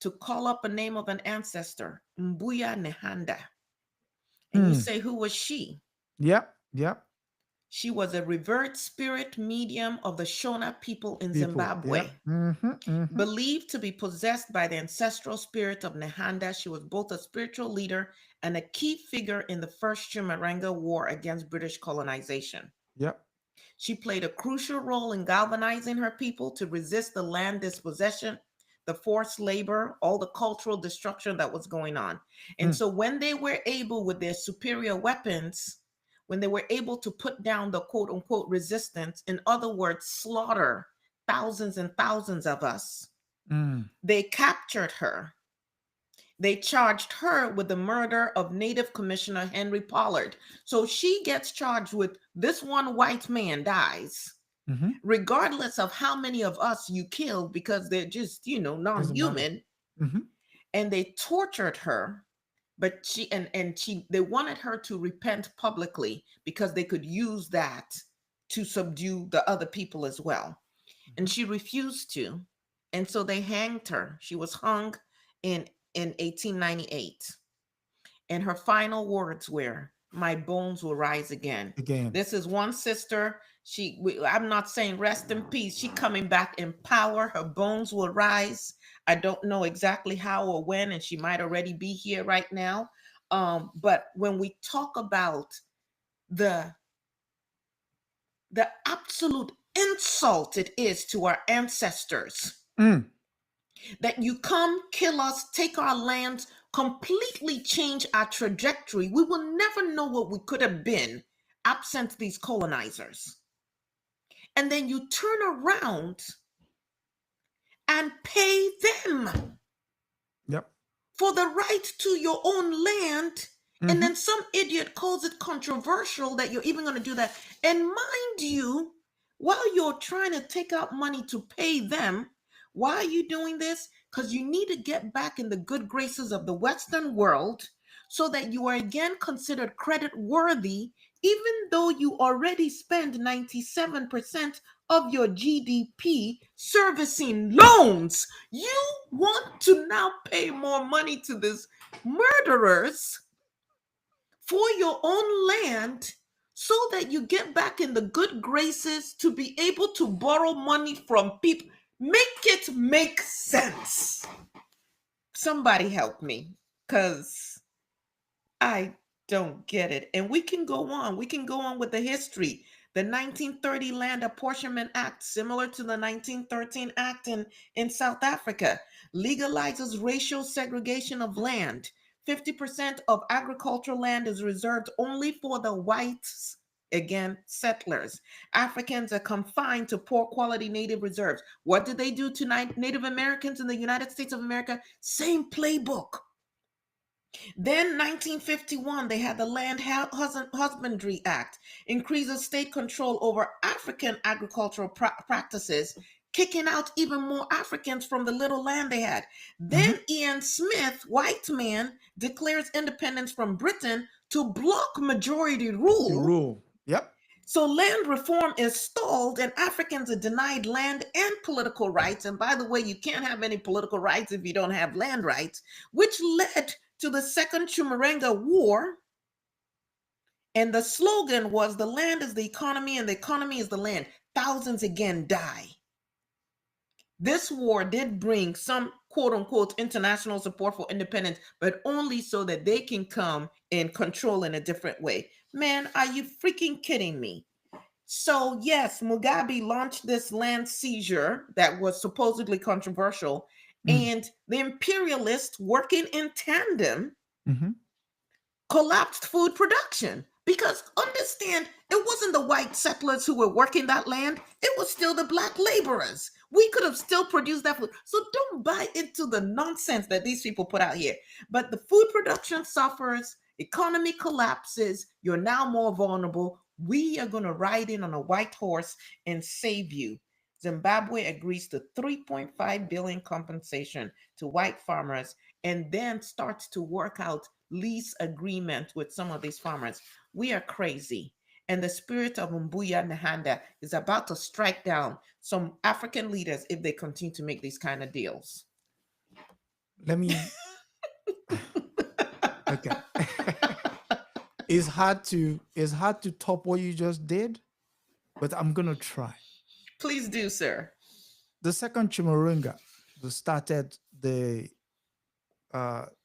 to call up a name of an ancestor, Mbuya Nehanda. And you say, who was she? Yep. She was a revered spirit medium of the Shona people in Zimbabwe. Believed to be possessed by the ancestral spirit of Nehanda, she was both a spiritual leader and a key figure in the first Chimurenga War against British colonization. Yep. She played a crucial role in galvanizing her people to resist the land dispossession, the forced labor, all the cultural destruction that was going on. And so when they were able, with their superior weapons, when they were able to put down the quote unquote resistance, in other words, slaughter thousands and thousands of us, they captured her. They charged her with the murder of Native Commissioner Henry Pollard. So she gets charged with this one white man dies, regardless of how many of us you killed, because they're just, non-human. And they tortured her, but they wanted her to repent publicly because they could use that to subdue the other people as well. And she refused to. And so they hanged her. She was hung in 1898. And her final words were, "My bones will rise again." This is one sister. I'm not saying rest in peace. She coming back in power. Her bones will rise. I don't know exactly how or when, and she might already be here right now. But when we talk about the absolute insult it is to our ancestors, that you come, kill us, take our lands, completely change our trajectory. We will never know what we could have been absent these colonizers. And then you turn around and pay them for the right to your own land. And then some idiot calls it controversial that you're even going to do that. And mind you, while you're trying to take out money to pay them, why are you doing this? Because you need to get back in the good graces of the Western world so that you are again considered credit worthy, even though you already spend 97% of your GDP servicing loans. You want to now pay more money to these murderers for your own land so that you get back in the good graces to be able to borrow money from people. Make it make sense. Somebody help me, because I don't get it. And we can go on. We can go on with the history. The 1930 Land Apportionment Act, similar to the 1913 Act in South Africa, legalizes racial segregation of land. 50% of agricultural land is reserved only for the whites, again, settlers. Africans are confined to poor quality native reserves. What did they do to Native Americans in the United States of America? Same playbook. Then 1951, they had the Land Husbandry Act, increases state control over African agricultural practices, kicking out even more Africans from the little land they had. Then Ian Smith, white man, declares independence from Britain to block majority rule. So land reform is stalled and Africans are denied land and political rights. And by the way, you can't have any political rights if you don't have land rights, which led to the Second Chimurenga War. And the slogan was, "The land is the economy and the economy is the land." Thousands again die. This war did bring some quote unquote international support for independence, but only so that they can come and control in a different way. Man, are you freaking kidding me? So yes, Mugabe launched this land seizure that was supposedly controversial, and the imperialists, working in tandem, collapsed food production. Because understand, it wasn't the white settlers who were working that land, it was still the black laborers. We could have still produced that food. So don't buy into the nonsense that these people put out here. But the food production suffers, economy collapses, you're now more vulnerable. We are going to ride in on a white horse and save you. Zimbabwe agrees to 3.5 billion compensation to white farmers and then starts to work out lease agreement with some of these farmers. We are crazy. And the spirit of Mbuya Nahanda is about to strike down some African leaders if they continue to make these kind of deals. Let me. Okay. It's hard to top what you just did, but I'm gonna try. Please do, sir. The second Chimurenga that started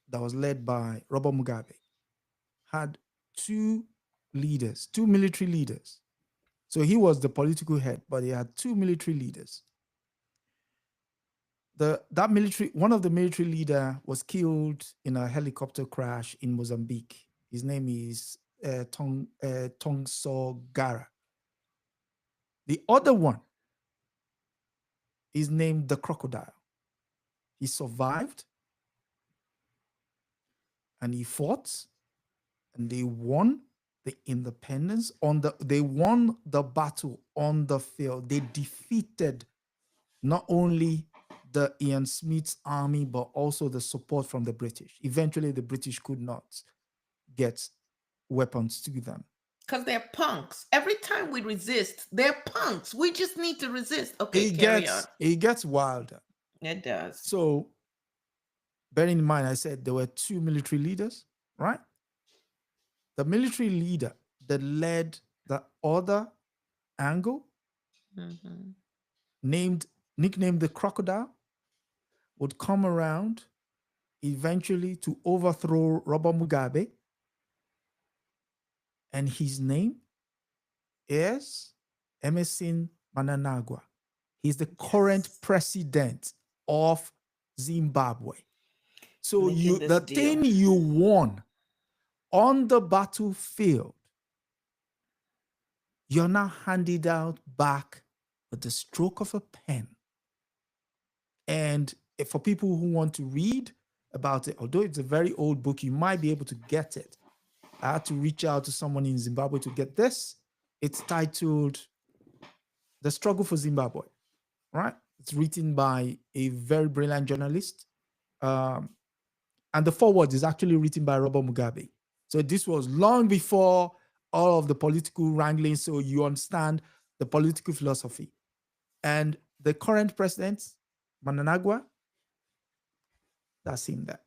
that was led by Robert Mugabe had two military leaders. So he was the political head, but he had two military leaders. One of the military leader was killed in a helicopter crash in Mozambique. His name is Sankara. The other one is named the Crocodile. He survived and he fought and they won the independence they won the battle on the field. They defeated not only the Ian Smith's army, but also the support from the British. Eventually, the British could not get weapons to them. Because they're punks. Every time we resist, they're punks. We just need to resist. Okay, carry on. It gets wilder. It does. So, bearing in mind, I said there were two military leaders, right? The military leader that led the other angle, nicknamed the Crocodile, would come around eventually to overthrow Robert Mugabe. And his name is Emmerson Mnangagwa. He's the current president of Zimbabwe. So the thing you won on the battlefield, you're now handed out back with the stroke of a pen. And for people who want to read about it, although it's a very old book, you might be able to get it. I had to reach out to someone in Zimbabwe to get this. It's titled The Struggle for Zimbabwe, right? It's written by a very brilliant journalist. And the foreword is actually written by Robert Mugabe. So this was long before all of the political wrangling, so you understand the political philosophy. And the current president, Mnangagwa, that's him there.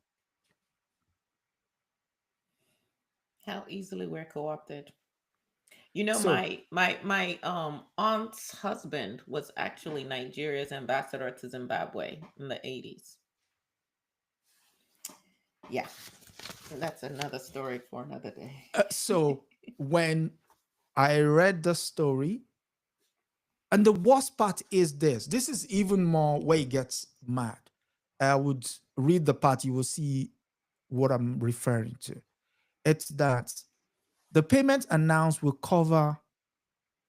How easily we're co-opted. You know, so, my aunt's husband was actually Nigeria's ambassador to Zimbabwe in the 80s. Yeah, that's another story for another day. So when I read the story, and the worst part is this is even more where it gets mad. I would read the part, you will see what I'm referring to. It's that the payment announced will cover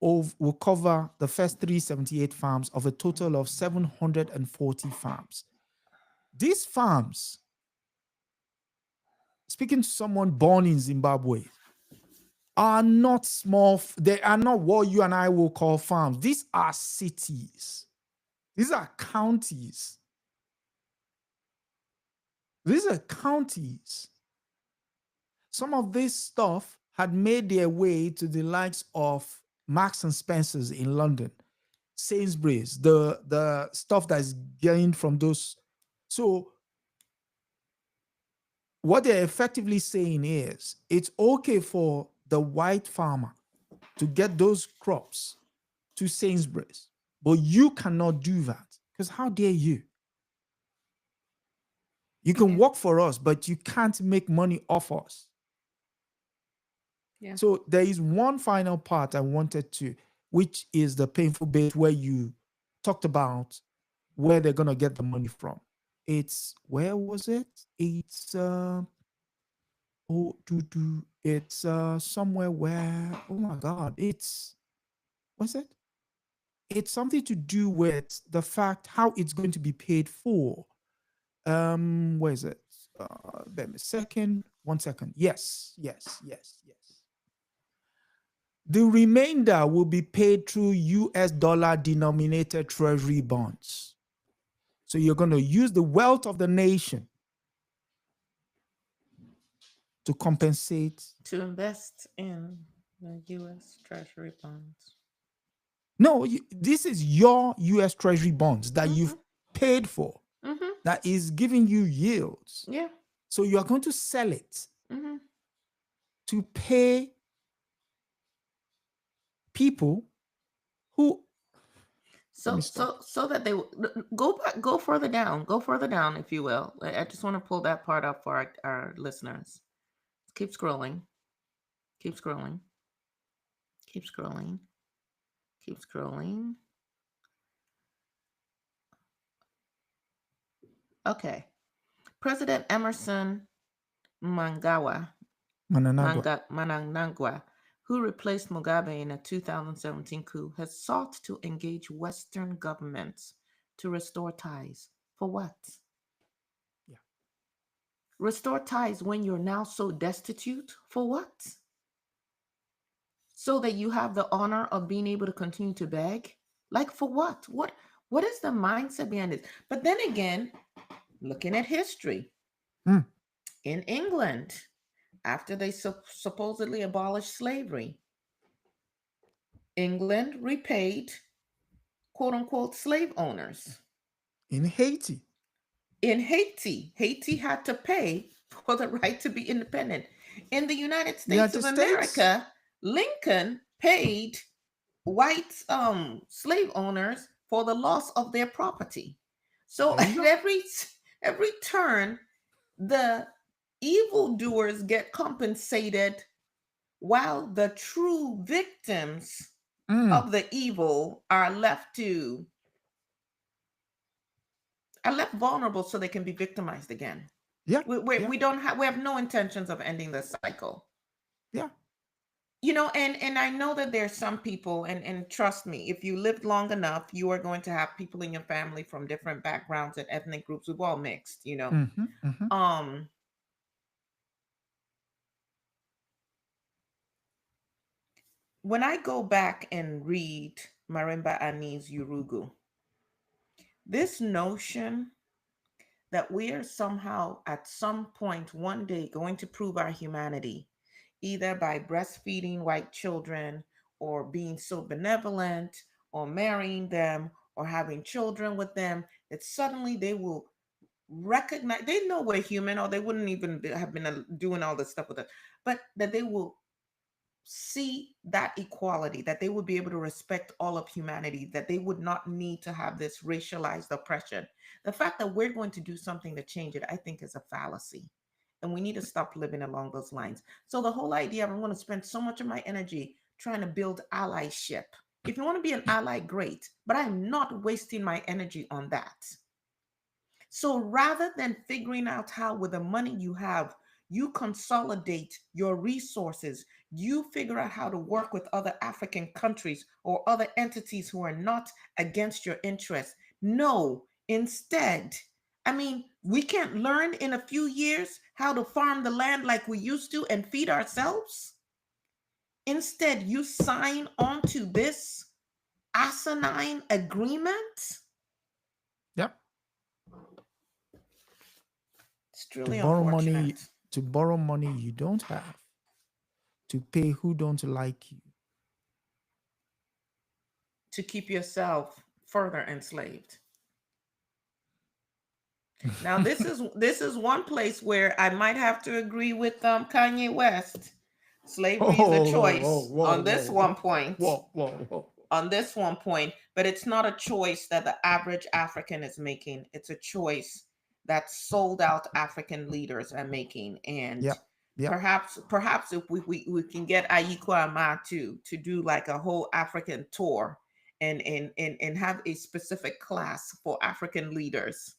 the first 378 farms of a total of 740 farms. These farms, speaking to someone born in Zimbabwe, are not small. They are not what you and I will call farms. These are cities. These are counties. These are counties. Some of this stuff had made their way to the likes of Marks and Spencer's in London, Sainsbury's, the stuff that's gained from those. So what they're effectively saying is it's okay for the white farmer to get those crops to Sainsbury's, but you cannot do that because how dare you? You can work for us, but you can't make money off us. Yeah. So there is one final part I wanted to, which is the painful bit where you talked about where they're going to get the money from. It's, where was it? It's, it's somewhere where, oh my God, what's it? It's something to do with the fact how it's going to be paid for. Where is it? Wait a second. 1 second. Yes. The remainder will be paid through US dollar denominated treasury bonds. So you're going to use the wealth of the nation to compensate. To invest in the US treasury bonds. No, this is your US treasury bonds that you've paid for, that is giving you yields. Yeah. So you are going to sell it to pay people who. So that they go further down, if you will. I just want to pull that part up for our listeners. Keep scrolling. Keep scrolling. Okay. President Emerson Mangawa, Mananagua. Manangagwa, who replaced Mugabe in a 2017 coup, has sought to engage Western governments to restore ties. For what? Yeah. Restore ties when you're now so destitute? For what? So that you have the honor of being able to continue to beg? Like for what? What is the mindset behind it? But then again, looking at history, Mm. in England, after they supposedly abolished slavery, England repaid quote unquote slave owners. In Haiti. In Haiti, Haiti had to pay for the right to be independent. In the United States United of States. America, Lincoln paid white slave owners for the loss of their property. So There you at go. every turn, the evildoers get compensated while the true victims Mm. of the evil are left vulnerable so they can be victimized again. Yeah. We, Yeah. we don't have we have no intentions of ending this cycle. Yeah. And I know that there's some people, and trust me, if you lived long enough, you are going to have people in your family from different backgrounds and ethnic groups. We've all mixed. Mm-hmm. Mm-hmm. Um, when I go back and read Marimba Ani's Yurugu, this notion that we are somehow at some point one day going to prove our humanity, either by breastfeeding white children or being so benevolent or marrying them or having children with them, that suddenly they will recognize they know we're human, or they wouldn't even have been doing all this stuff with us, but that they will see that equality, that they would be able to respect all of humanity, that they would not need to have this racialized oppression. The fact that we're going to do something to change it, I think, is a fallacy. And we need to stop living along those lines. So the whole idea of I'm going to spend so much of my energy trying to build allyship. If you want to be an ally, great, but I'm not wasting my energy on that. So rather than figuring out how, with the money you have, you consolidate your resources, you figure out how to work with other African countries or other entities who are not against your interests. No, instead, I mean, we can't learn in a few years how to farm the land like we used to and feed ourselves. Instead, you sign on to this asinine agreement. Yep. It's To truly borrow money, unfortunate. to borrow money you don't have, to pay who don't like you. To keep yourself further enslaved. Now, this is one place where I might have to agree with Kanye West. Oh, Slavery is a whoa, whoa, choice whoa, on this whoa, one point. whoa, whoa, whoa. On this one point, but it's not a choice that the average African is making. It's a choice that sold out African leaders are making. And Yep. Yep. perhaps if we can get Ayikwa Ama to do like a whole African tour and have a specific class for African leaders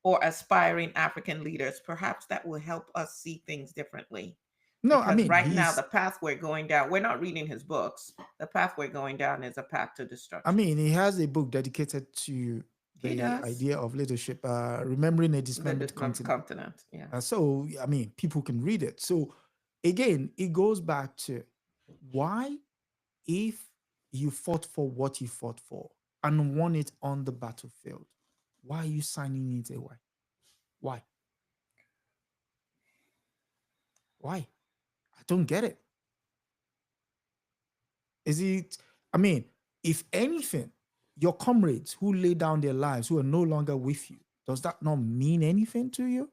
or aspiring African leaders, perhaps that will help us see things differently. No, I Because mean right now, he's. the path we're going down, we're not reading his books. The path we're going down is a path to I destruction. mean, he has a book dedicated to He the does. idea of leadership, remembering a The dismembered dismembered continent. continent. Yeah. So, I mean, people can read it. So, again, it goes back to why, if you fought for what you fought for and won it on the battlefield, why are you signing it away? Why? Why? I don't get it. Is it, I mean, if anything, your comrades who lay down their lives, who are no longer with you, does that not mean anything to you?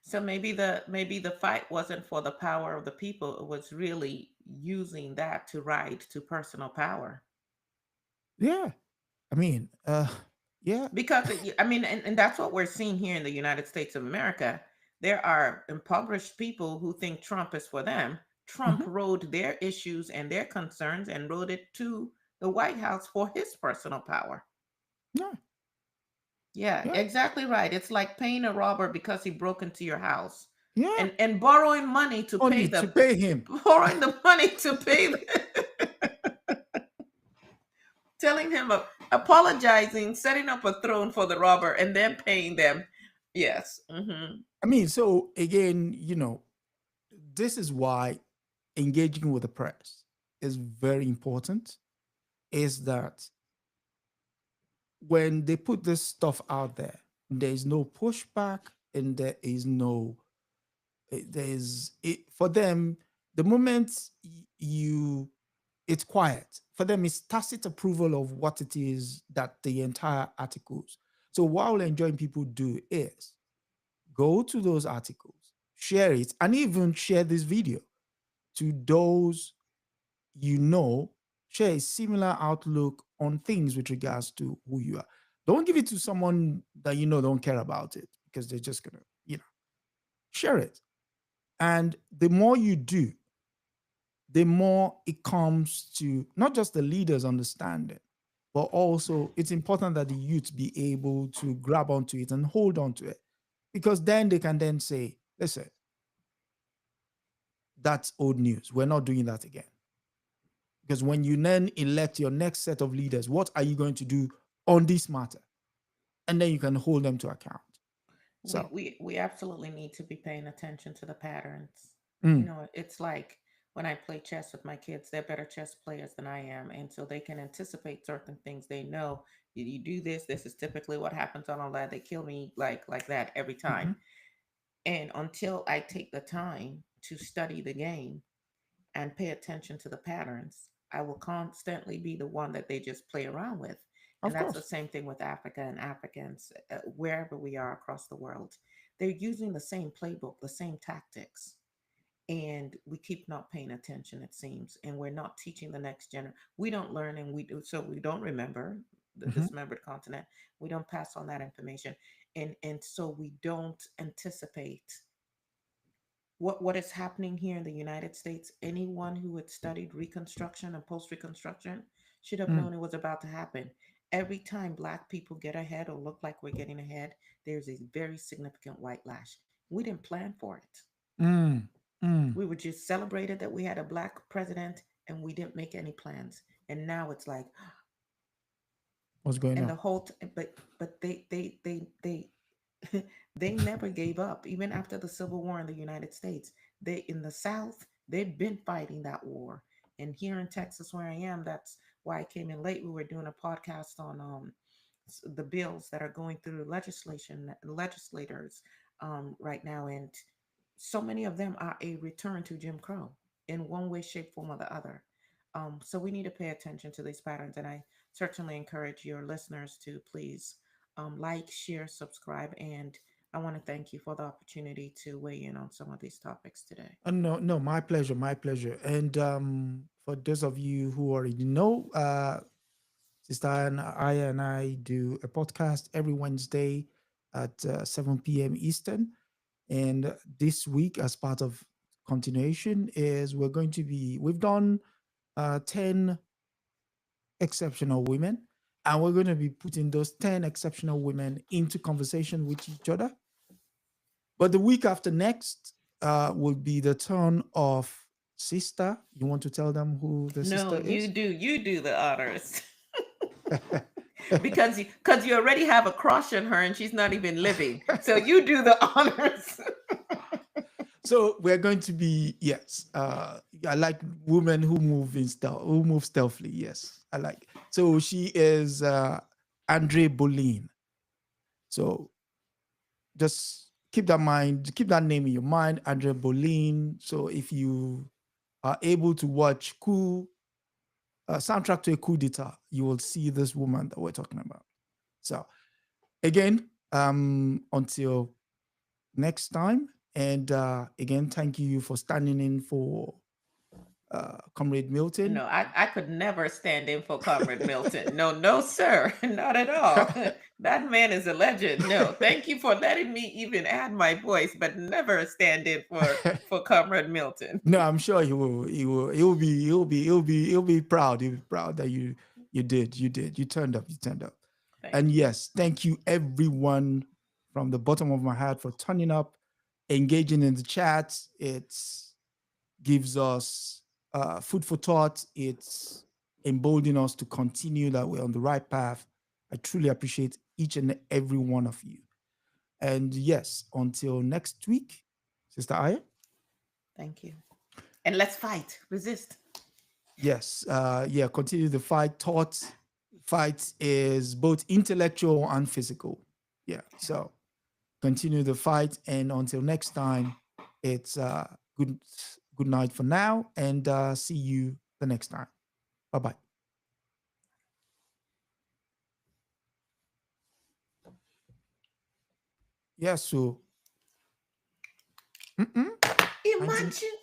So maybe the fight wasn't for the power of the people. It was really using that to ride to personal power. Yeah. I mean, yeah. Because I mean, and that's what we're seeing here in the United States of America. There are impoverished people who think Trump is for them. Trump Mhm. rode their issues and their concerns and rode it to the White House for his personal power. Yeah. Yeah, Yeah. exactly right. It's like paying a robber because he broke into your house Yeah. and borrowing money to pay Only to the pay him. borrowing the money to pay telling him apologizing, setting up a throne for the robber, and then paying them. Yes. I mean, so again, this is why engaging with the press is very important. Is that when they put this stuff out there, there is no pushback and there is no, there's it for them. The moment you, it's quiet for them. It's tacit approval of what it is that the entire articles. So what will enjoying people do is go to those articles, share it, and even share this video to those you know, share a similar outlook on things with regards to who you are. Don't give it to someone that you know don't care about it because they're just gonna, share it. And the more you do, the more it comes to not just the leaders understanding, but also it's important that the youth be able to grab onto it and hold on to it. Because then they can then say, listen, that's old news. We're not doing that again. Because when you then elect your next set of leaders, what are you going to do on this matter? And then you can hold them to account. So, We absolutely need to be paying attention to the patterns. mm, It's like when I play chess with my kids, they're better chess players than I am, and so they can anticipate certain things. They know you do this. This is typically what happens on all that. They kill me like that every time. mhm, And until I take the time to study the game and pay attention to the patterns, I will constantly be the one that they just play around with. And of that's the course. same thing with Africa and Africans, wherever we are across the world. They're using the same playbook, the same tactics. And we keep not paying attention, it seems. And we're not teaching the next generation. We don't learn and we do, so we don't remember the Mhm, dismembered continent. We don't pass on that information. And so we don't anticipate what is happening here in the United States. Anyone who had studied Reconstruction and post Reconstruction should have mm, known it was about to happen. Every time Black people get ahead or look like we're getting ahead, there's a very significant white lash. We didn't plan for it. mm, mm. We were just celebrated that we had a Black president and we didn't make any plans. And now it's like, What's going and on? the whole, but they they never gave up even after the Civil War in the United States. They in the South, they've been fighting that war. And here in Texas where I am, that's why I came in late. We were doing a podcast on the bills that are going through legislators right now, and so many of them are a return to Jim Crow in one way, shape, form, or the other. So we need to pay attention to these patterns, and I certainly encourage your listeners to please like, share, subscribe, and I want to thank you for the opportunity to weigh in on some of these topics today. No, no, my pleasure, my pleasure. And for those of you who already know, Sister Aya and I do a podcast every Wednesday at 7 p.m. Eastern. And this week, as part of continuation, is we've done 10 exceptional women, and we're going to be putting those 10 exceptional women into conversation with each other. But the week after next will be the turn of Sister. You want to tell them who the No, sister is? you do the honors. Because you already have a crush on her and she's not even living. So you do the honors. So we're going to be, yes. I like women who move stealthily. Yes, I like. So she is Andre Bolin. So just keep that name in your mind, Andre Bolin. So if you are able to watch soundtrack to a coup d'etat, you will see this woman that we're talking about. So again, until next time, and again, thank you for standing in for Comrade Milton. No, I could never stand in for Comrade Milton. No, no, sir. Not at all. That man is a legend. No, thank you for letting me even add my voice, but never stand in for Comrade Milton. No, I'm sure he will. He will. He'll be proud. He'll be proud that you You did. You turned up. Thank And you. yes, thank you everyone from the bottom of my heart for turning up, engaging in the chat. It gives us food for thought. It's emboldening us to continue that we're on the right path. I truly appreciate each and every one of you. And yes, until next week, Sister Aya. Thank you. And let's fight, resist. Yes, continue the fight. Fight is both intellectual and physical. Yeah, so continue the fight. And until next time, it's good night for now, and see you the next time. Bye-bye. Yeah, so Imagine